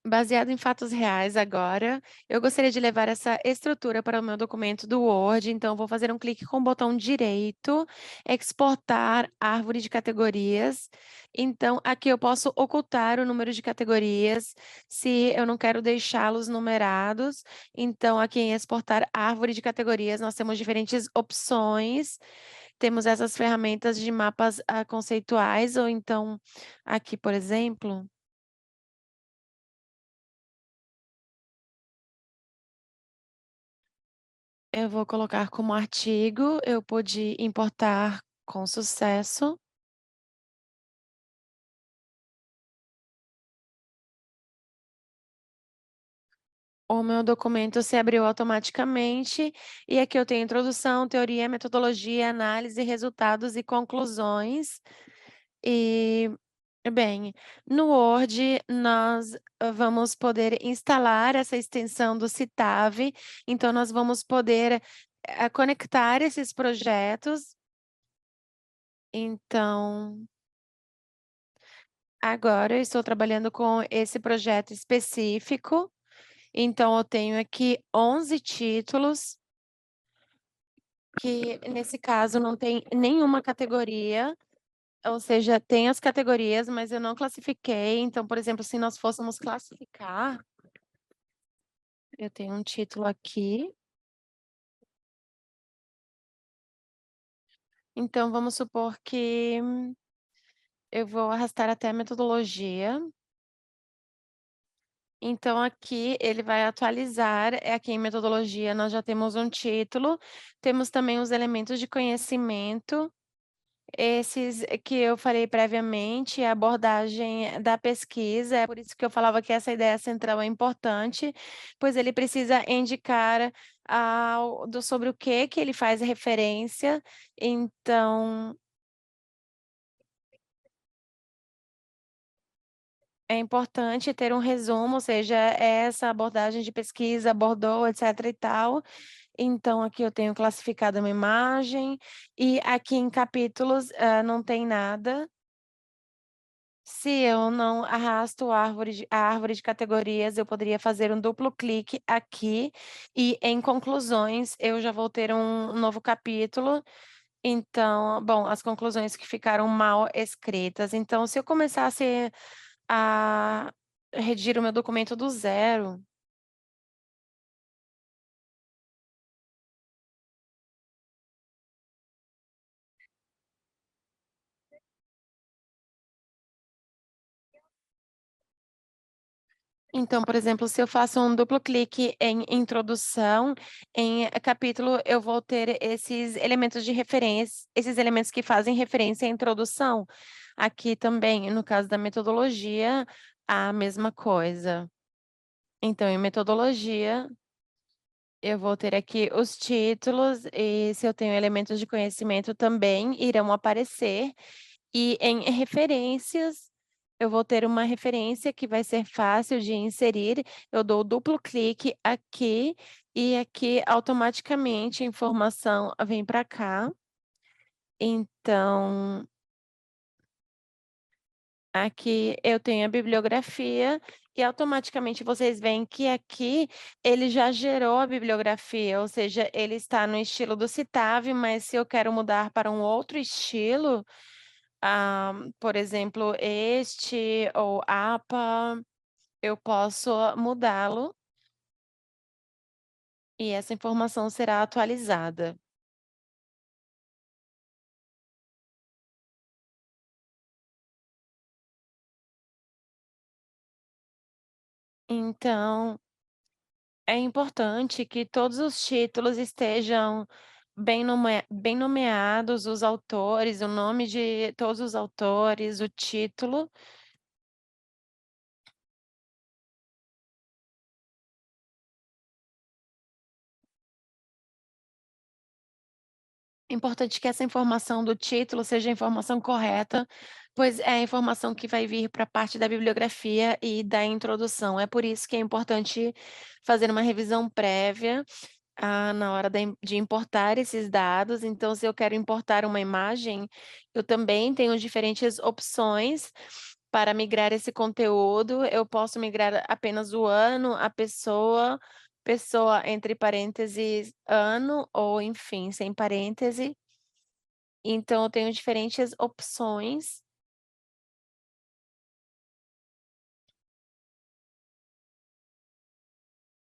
Baseado em fatos reais agora, eu gostaria de levar essa estrutura para o meu documento do Word, então vou fazer um clique com o botão direito, exportar árvore de categorias. Então, aqui eu posso ocultar o número de categorias, se eu não quero deixá-los numerados. Então, aqui em exportar árvore de categorias, nós temos diferentes opções. Temos essas ferramentas de mapas conceituais, ou então, aqui, por exemplo. Eu vou colocar como artigo, eu pude importar com sucesso. O meu documento se abriu automaticamente e aqui eu tenho introdução, teoria, metodologia, análise, resultados e conclusões. E, bem, no Word nós vamos poder instalar essa extensão do Citave, então nós vamos poder conectar esses projetos. Então, agora eu estou trabalhando com esse projeto específico, então eu tenho aqui 11 títulos, que nesse caso não tem nenhuma categoria, ou seja, tem as categorias, mas eu não classifiquei. Então, por exemplo, se nós fôssemos classificar, eu tenho um título aqui. Então, vamos supor que eu vou arrastar até a metodologia. Então, aqui ele vai atualizar. Aqui em metodologia nós já temos um título, temos também os elementos de conhecimento, esses que eu falei previamente, a abordagem da pesquisa, é por isso que eu falava que essa ideia central é importante, pois ele precisa indicar sobre o que ele faz referência. Então, é importante ter um resumo, ou seja, essa abordagem de pesquisa abordou, etc e tal. Então, aqui eu tenho classificado uma imagem, e aqui em capítulos, não tem nada. Se eu não arrasto a árvore de categorias, eu poderia fazer um duplo clique aqui, e em conclusões eu já vou ter um novo capítulo. Então, bom, as conclusões que ficaram mal escritas. Então, se eu começasse a redigir o meu documento do zero. Então, por exemplo, se eu faço um duplo clique em introdução, em capítulo, eu vou ter esses elementos de referência, esses elementos que fazem referência à introdução. Aqui também, no caso da metodologia, a mesma coisa. Então, em metodologia, eu vou ter aqui os títulos, e se eu tenho elementos de conhecimento também irão aparecer. E em referências, eu vou ter uma referência que vai ser fácil de inserir. Eu dou duplo clique aqui, e aqui automaticamente a informação vem para cá. Então, aqui eu tenho a bibliografia, e automaticamente vocês veem que aqui ele já gerou a bibliografia, ou seja, ele está no estilo do Citave, mas se eu quero mudar para um outro estilo, por exemplo, este ou APA, eu posso mudá-lo e essa informação será atualizada. Então, é importante que todos os títulos estejam bem nomeados os autores, o nome de todos os autores, o título. É importante que essa informação do título seja a informação correta, pois é a informação que vai vir para a parte da bibliografia e da introdução. É por isso que é importante fazer uma revisão prévia, na hora de importar esses dados. Então, se eu quero importar uma imagem, eu também tenho diferentes opções para migrar esse conteúdo. Eu posso migrar apenas o ano, a pessoa, pessoa entre parênteses, ano ou enfim, sem parêntese. Então eu tenho diferentes opções.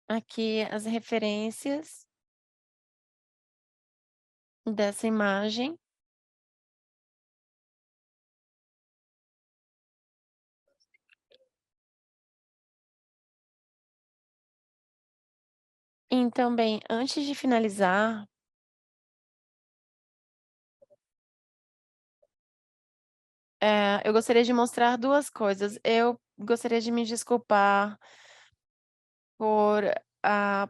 Aqui as referências dessa imagem. Então, bem, antes de finalizar, eu gostaria de mostrar 2 coisas. Eu gostaria de me desculpar por,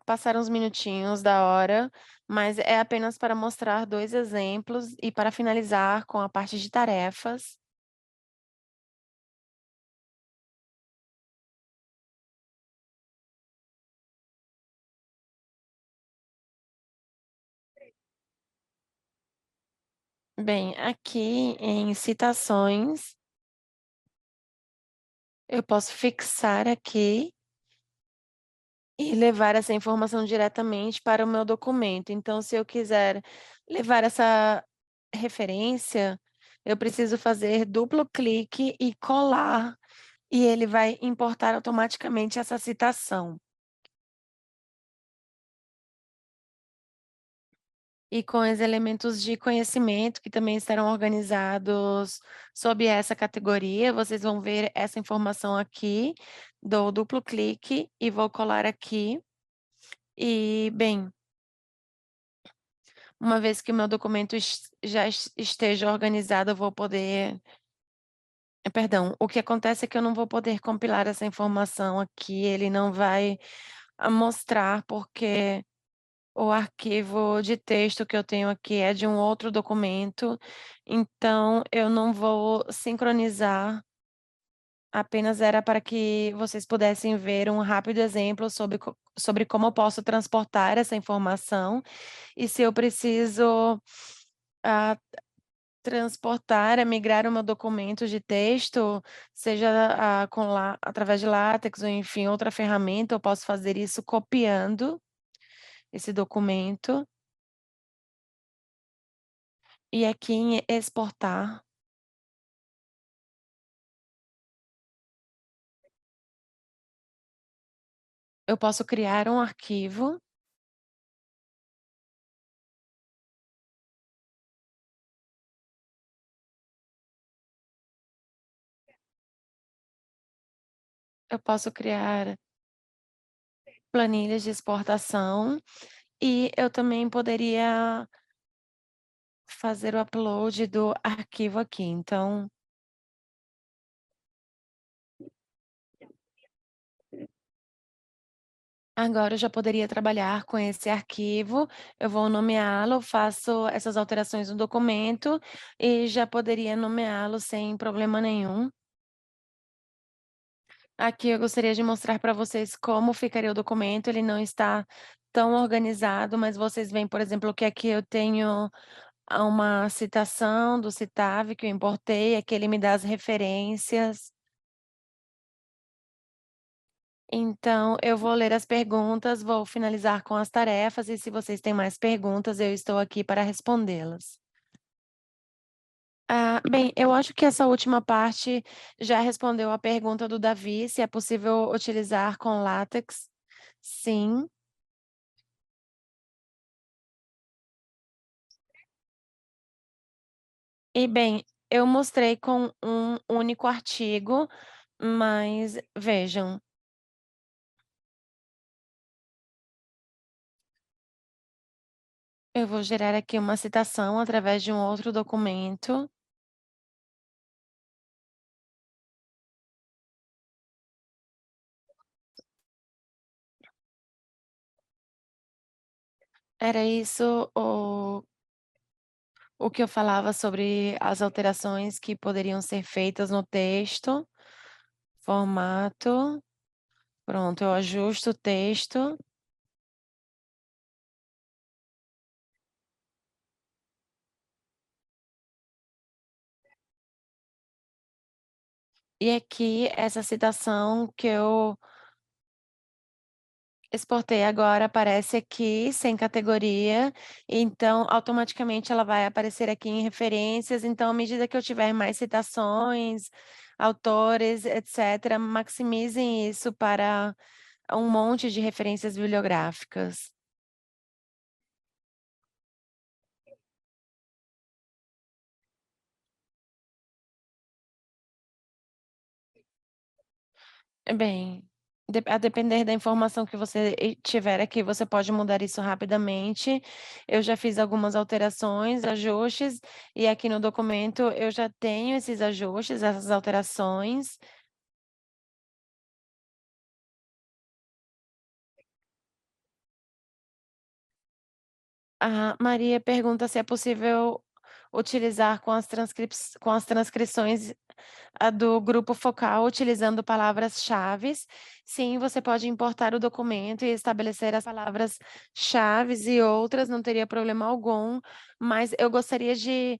passar uns minutinhos da hora, mas é apenas para mostrar 2 exemplos e para finalizar com a parte de tarefas. Bem, aqui em citações, eu posso fixar aqui e levar essa informação diretamente para o meu documento. Então, se eu quiser levar essa referência, eu preciso fazer duplo clique e colar, e ele vai importar automaticamente essa citação. E com os elementos de conhecimento que também estarão organizados sob essa categoria, vocês vão ver essa informação aqui, dou duplo clique e vou colar aqui. E, bem, uma vez que o meu documento já esteja organizado, eu vou poder perdão, o que acontece é que eu não vou poder compilar essa informação aqui, ele não vai, mostrar, porque o arquivo de texto que eu tenho aqui é de um outro documento, então eu não vou sincronizar, apenas era para que vocês pudessem ver um rápido exemplo sobre como eu posso transportar essa informação e se eu preciso, ah, transportar, migrar o meu documento de texto, seja, através de látex ou enfim, outra ferramenta, eu posso fazer isso copiando esse documento, e aqui em exportar, eu posso criar um arquivo, eu posso criar planilhas de exportação, e eu também poderia fazer o upload do arquivo aqui. Então, agora eu já poderia trabalhar com esse arquivo, eu vou nomeá-lo, faço essas alterações no documento e já poderia nomeá-lo sem problema nenhum. Aqui eu gostaria de mostrar para vocês como ficaria o documento, ele não está tão organizado, mas vocês veem, por exemplo, que aqui eu tenho uma citação do Citave que eu importei, aqui ele me dá as referências. Então, eu vou ler as perguntas, vou finalizar com as tarefas e se vocês têm mais perguntas, eu estou aqui para respondê-las. Bem, eu acho que essa última parte já respondeu a pergunta do Davi, se é possível utilizar com látex. Sim. E bem, eu mostrei com um único artigo, mas vejam, Eu vou gerar aqui uma citação através de um outro documento. Era isso o que eu falava sobre as alterações que poderiam ser feitas no texto. Formato. Pronto, eu ajusto o texto. E aqui, essa citação que eu exportei agora aparece aqui sem categoria, então automaticamente ela vai aparecer aqui em referências. Então, à medida que eu tiver mais citações, autores, etc., maximizem isso para um monte de referências bibliográficas. Bem, a depender da informação que você tiver aqui, você pode mudar isso rapidamente. Eu já fiz algumas alterações, ajustes, e aqui no documento eu já tenho esses ajustes, essas alterações. A Maria pergunta se é possível utilizar com as transcrições do grupo focal utilizando palavras-chaves. Sim, você pode importar o documento e estabelecer as palavras-chaves e outras, não teria problema algum, mas eu gostaria de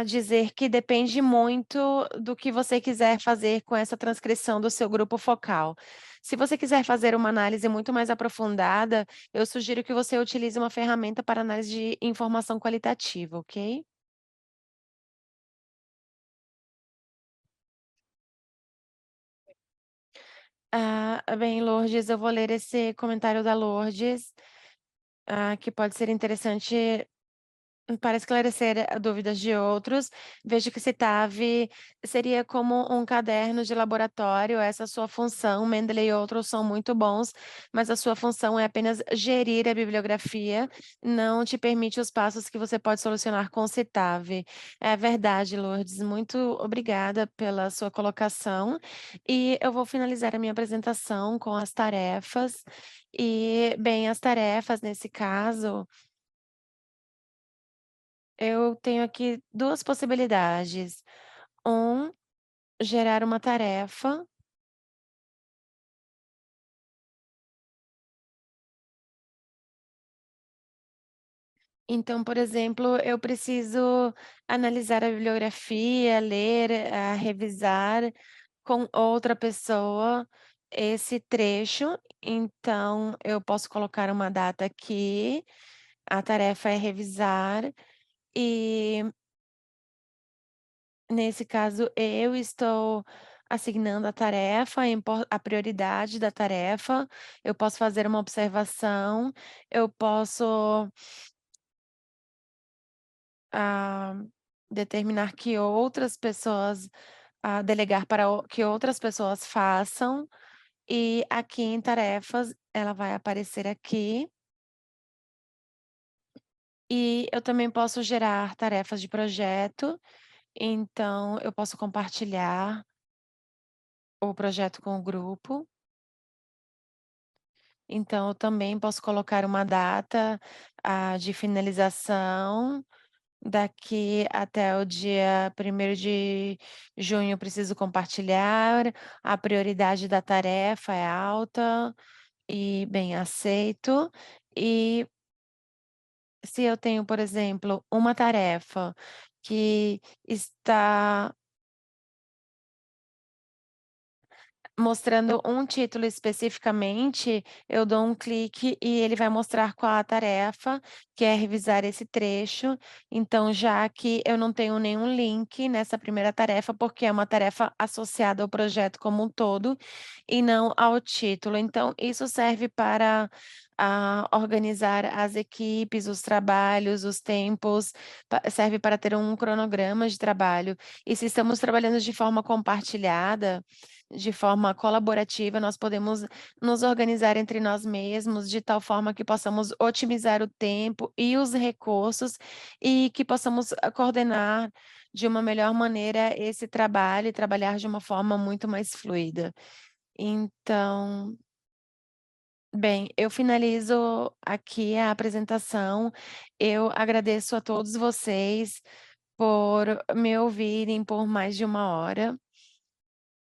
dizer que depende muito do que você quiser fazer com essa transcrição do seu grupo focal. Se você quiser fazer uma análise muito mais aprofundada, eu sugiro que você utilize uma ferramenta para análise de informação qualitativa, ok? Bem, Lourdes, eu vou ler esse comentário da Lourdes, que pode ser interessante para esclarecer dúvidas de outros. Vejo que Citave seria como um caderno de laboratório, essa é a sua função. Mendeley e outros são muito bons, mas a sua função é apenas gerir a bibliografia, não te permite os passos que você pode solucionar com Citave. É verdade, Lourdes. Muito obrigada pela sua colocação. E eu vou finalizar a minha apresentação com as tarefas. E, bem, as tarefas nesse caso. Eu tenho aqui 2 possibilidades. Um, gerar uma tarefa. Então, por exemplo, eu preciso analisar a bibliografia, ler, revisar com outra pessoa esse trecho. Então, eu posso colocar uma data aqui, a tarefa é revisar, e nesse caso, eu estou assignando a tarefa, a prioridade da tarefa. Eu posso fazer uma observação, eu posso, ah, determinar que outras pessoas, delegar para que outras pessoas façam. E aqui em tarefas, ela vai aparecer aqui. E eu também posso gerar tarefas de projeto, então eu posso compartilhar o projeto com o grupo. Então, eu também posso colocar uma data, de finalização. Daqui até o dia 1º de junho eu preciso compartilhar. A prioridade da tarefa é alta e bem aceito. E se eu tenho, por exemplo, uma tarefa que está mostrando um título especificamente, eu dou um clique e ele vai mostrar qual a tarefa, que é revisar esse trecho. Então, já que eu não tenho nenhum link nessa primeira tarefa, porque é uma tarefa associada ao projeto como um todo e não ao título. Então, isso serve para organizar as equipes, os trabalhos, os tempos, serve para ter um cronograma de trabalho. E se estamos trabalhando de forma compartilhada, de forma colaborativa, nós podemos nos organizar entre nós mesmos de tal forma que possamos otimizar o tempo e os recursos e que possamos coordenar de uma melhor maneira esse trabalho e trabalhar de uma forma muito mais fluida. Então, bem, eu finalizo aqui a apresentação. Eu agradeço a todos vocês por me ouvirem por mais de 1 hora.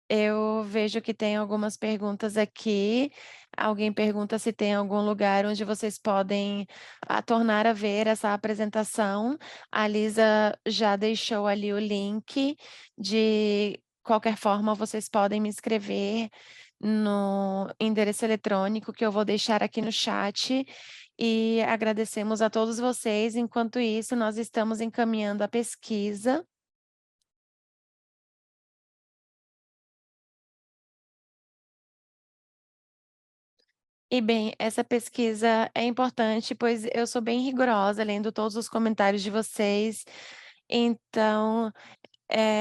Eu vejo que tem algumas perguntas aqui. Alguém pergunta se tem algum lugar onde vocês podem tornar a ver essa apresentação. A Lisa já deixou ali o link. De qualquer forma, vocês podem me escrever no endereço eletrônico que eu vou deixar aqui no chat. E agradecemos a todos vocês. Enquanto isso, nós estamos encaminhando a pesquisa. E bem, essa pesquisa é importante, pois eu sou bem rigorosa lendo todos os comentários de vocês. Então,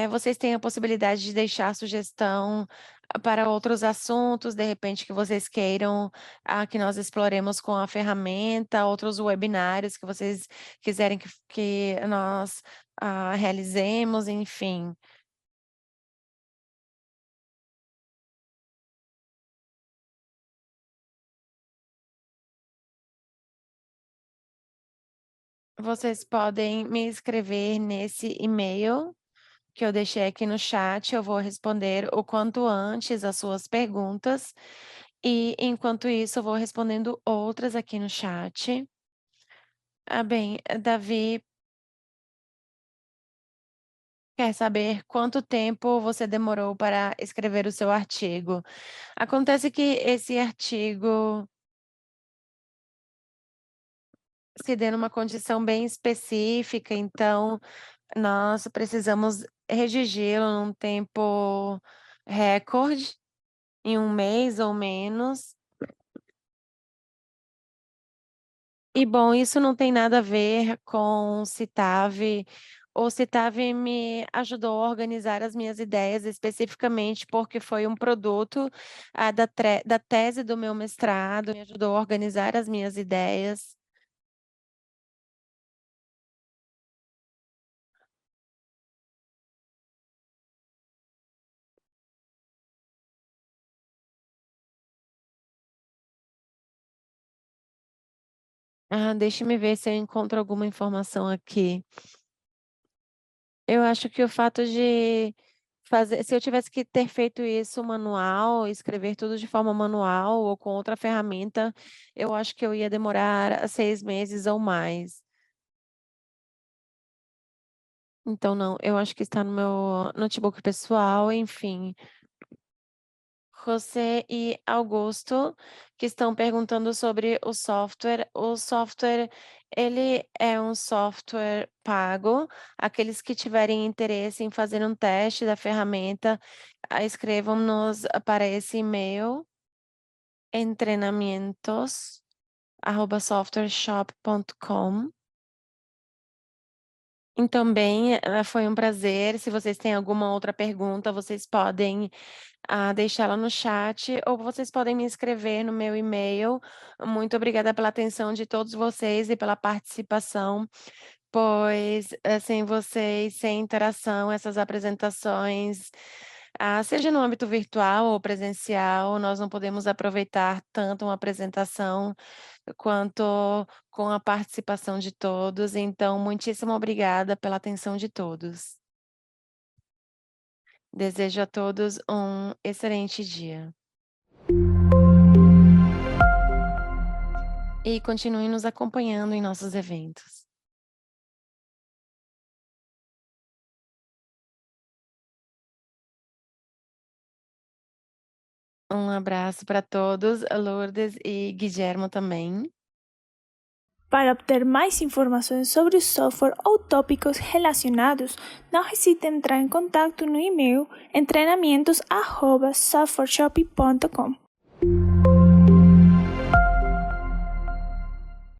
vocês têm a possibilidade de deixar sugestão para outros assuntos, de repente, que vocês queiram que nós exploremos com a ferramenta, outros webinários que vocês quiserem que nós realizemos, enfim. Vocês podem me escrever nesse e-mail que eu deixei aqui no chat. Eu vou responder o quanto antes as suas perguntas. E enquanto isso, eu vou respondendo outras aqui no chat. Bem, Davi quer saber quanto tempo você demorou para escrever o seu artigo. Acontece que esse artigo se deu numa condição bem específica, então nós precisamos redigí-lo num tempo recorde, em 1 mês ou menos. E bom, isso não tem nada a ver com Citave. O Citave me ajudou a organizar as minhas ideias especificamente porque foi um produto da tese do meu mestrado, me ajudou a organizar as minhas ideias. Deixe-me ver se eu encontro alguma informação aqui. Eu acho que o fato de fazer, se eu tivesse que ter feito isso manual, escrever tudo de forma manual ou com outra ferramenta, eu acho que eu ia demorar 6 meses ou mais. Então, não, eu acho que está no meu notebook pessoal, enfim. José e Augusto, que estão perguntando sobre o software. O software, ele é um software pago. Aqueles que tiverem interesse em fazer um teste da ferramenta, escrevam-nos para esse e-mail, entrenamientos@softwareshop.com. E também foi um prazer. Se vocês têm alguma outra pergunta, vocês podem deixá-la no chat ou vocês podem me escrever no meu e-mail. Muito obrigada pela atenção de todos vocês e pela participação, pois sem vocês, sem interação, essas apresentações, seja no âmbito virtual ou presencial, nós não podemos aproveitar tanto uma apresentação quanto com a participação de todos. Então, muitíssimo obrigada pela atenção de todos. Desejo a todos um excelente dia. E continuem nos acompanhando em nossos eventos. Um abraço para todos, Lourdes e Guilhermo também. Para obter mais informações sobre o software ou tópicos relacionados, não hesite em entrar em contato no e-mail treinamentos@softwareshop.com.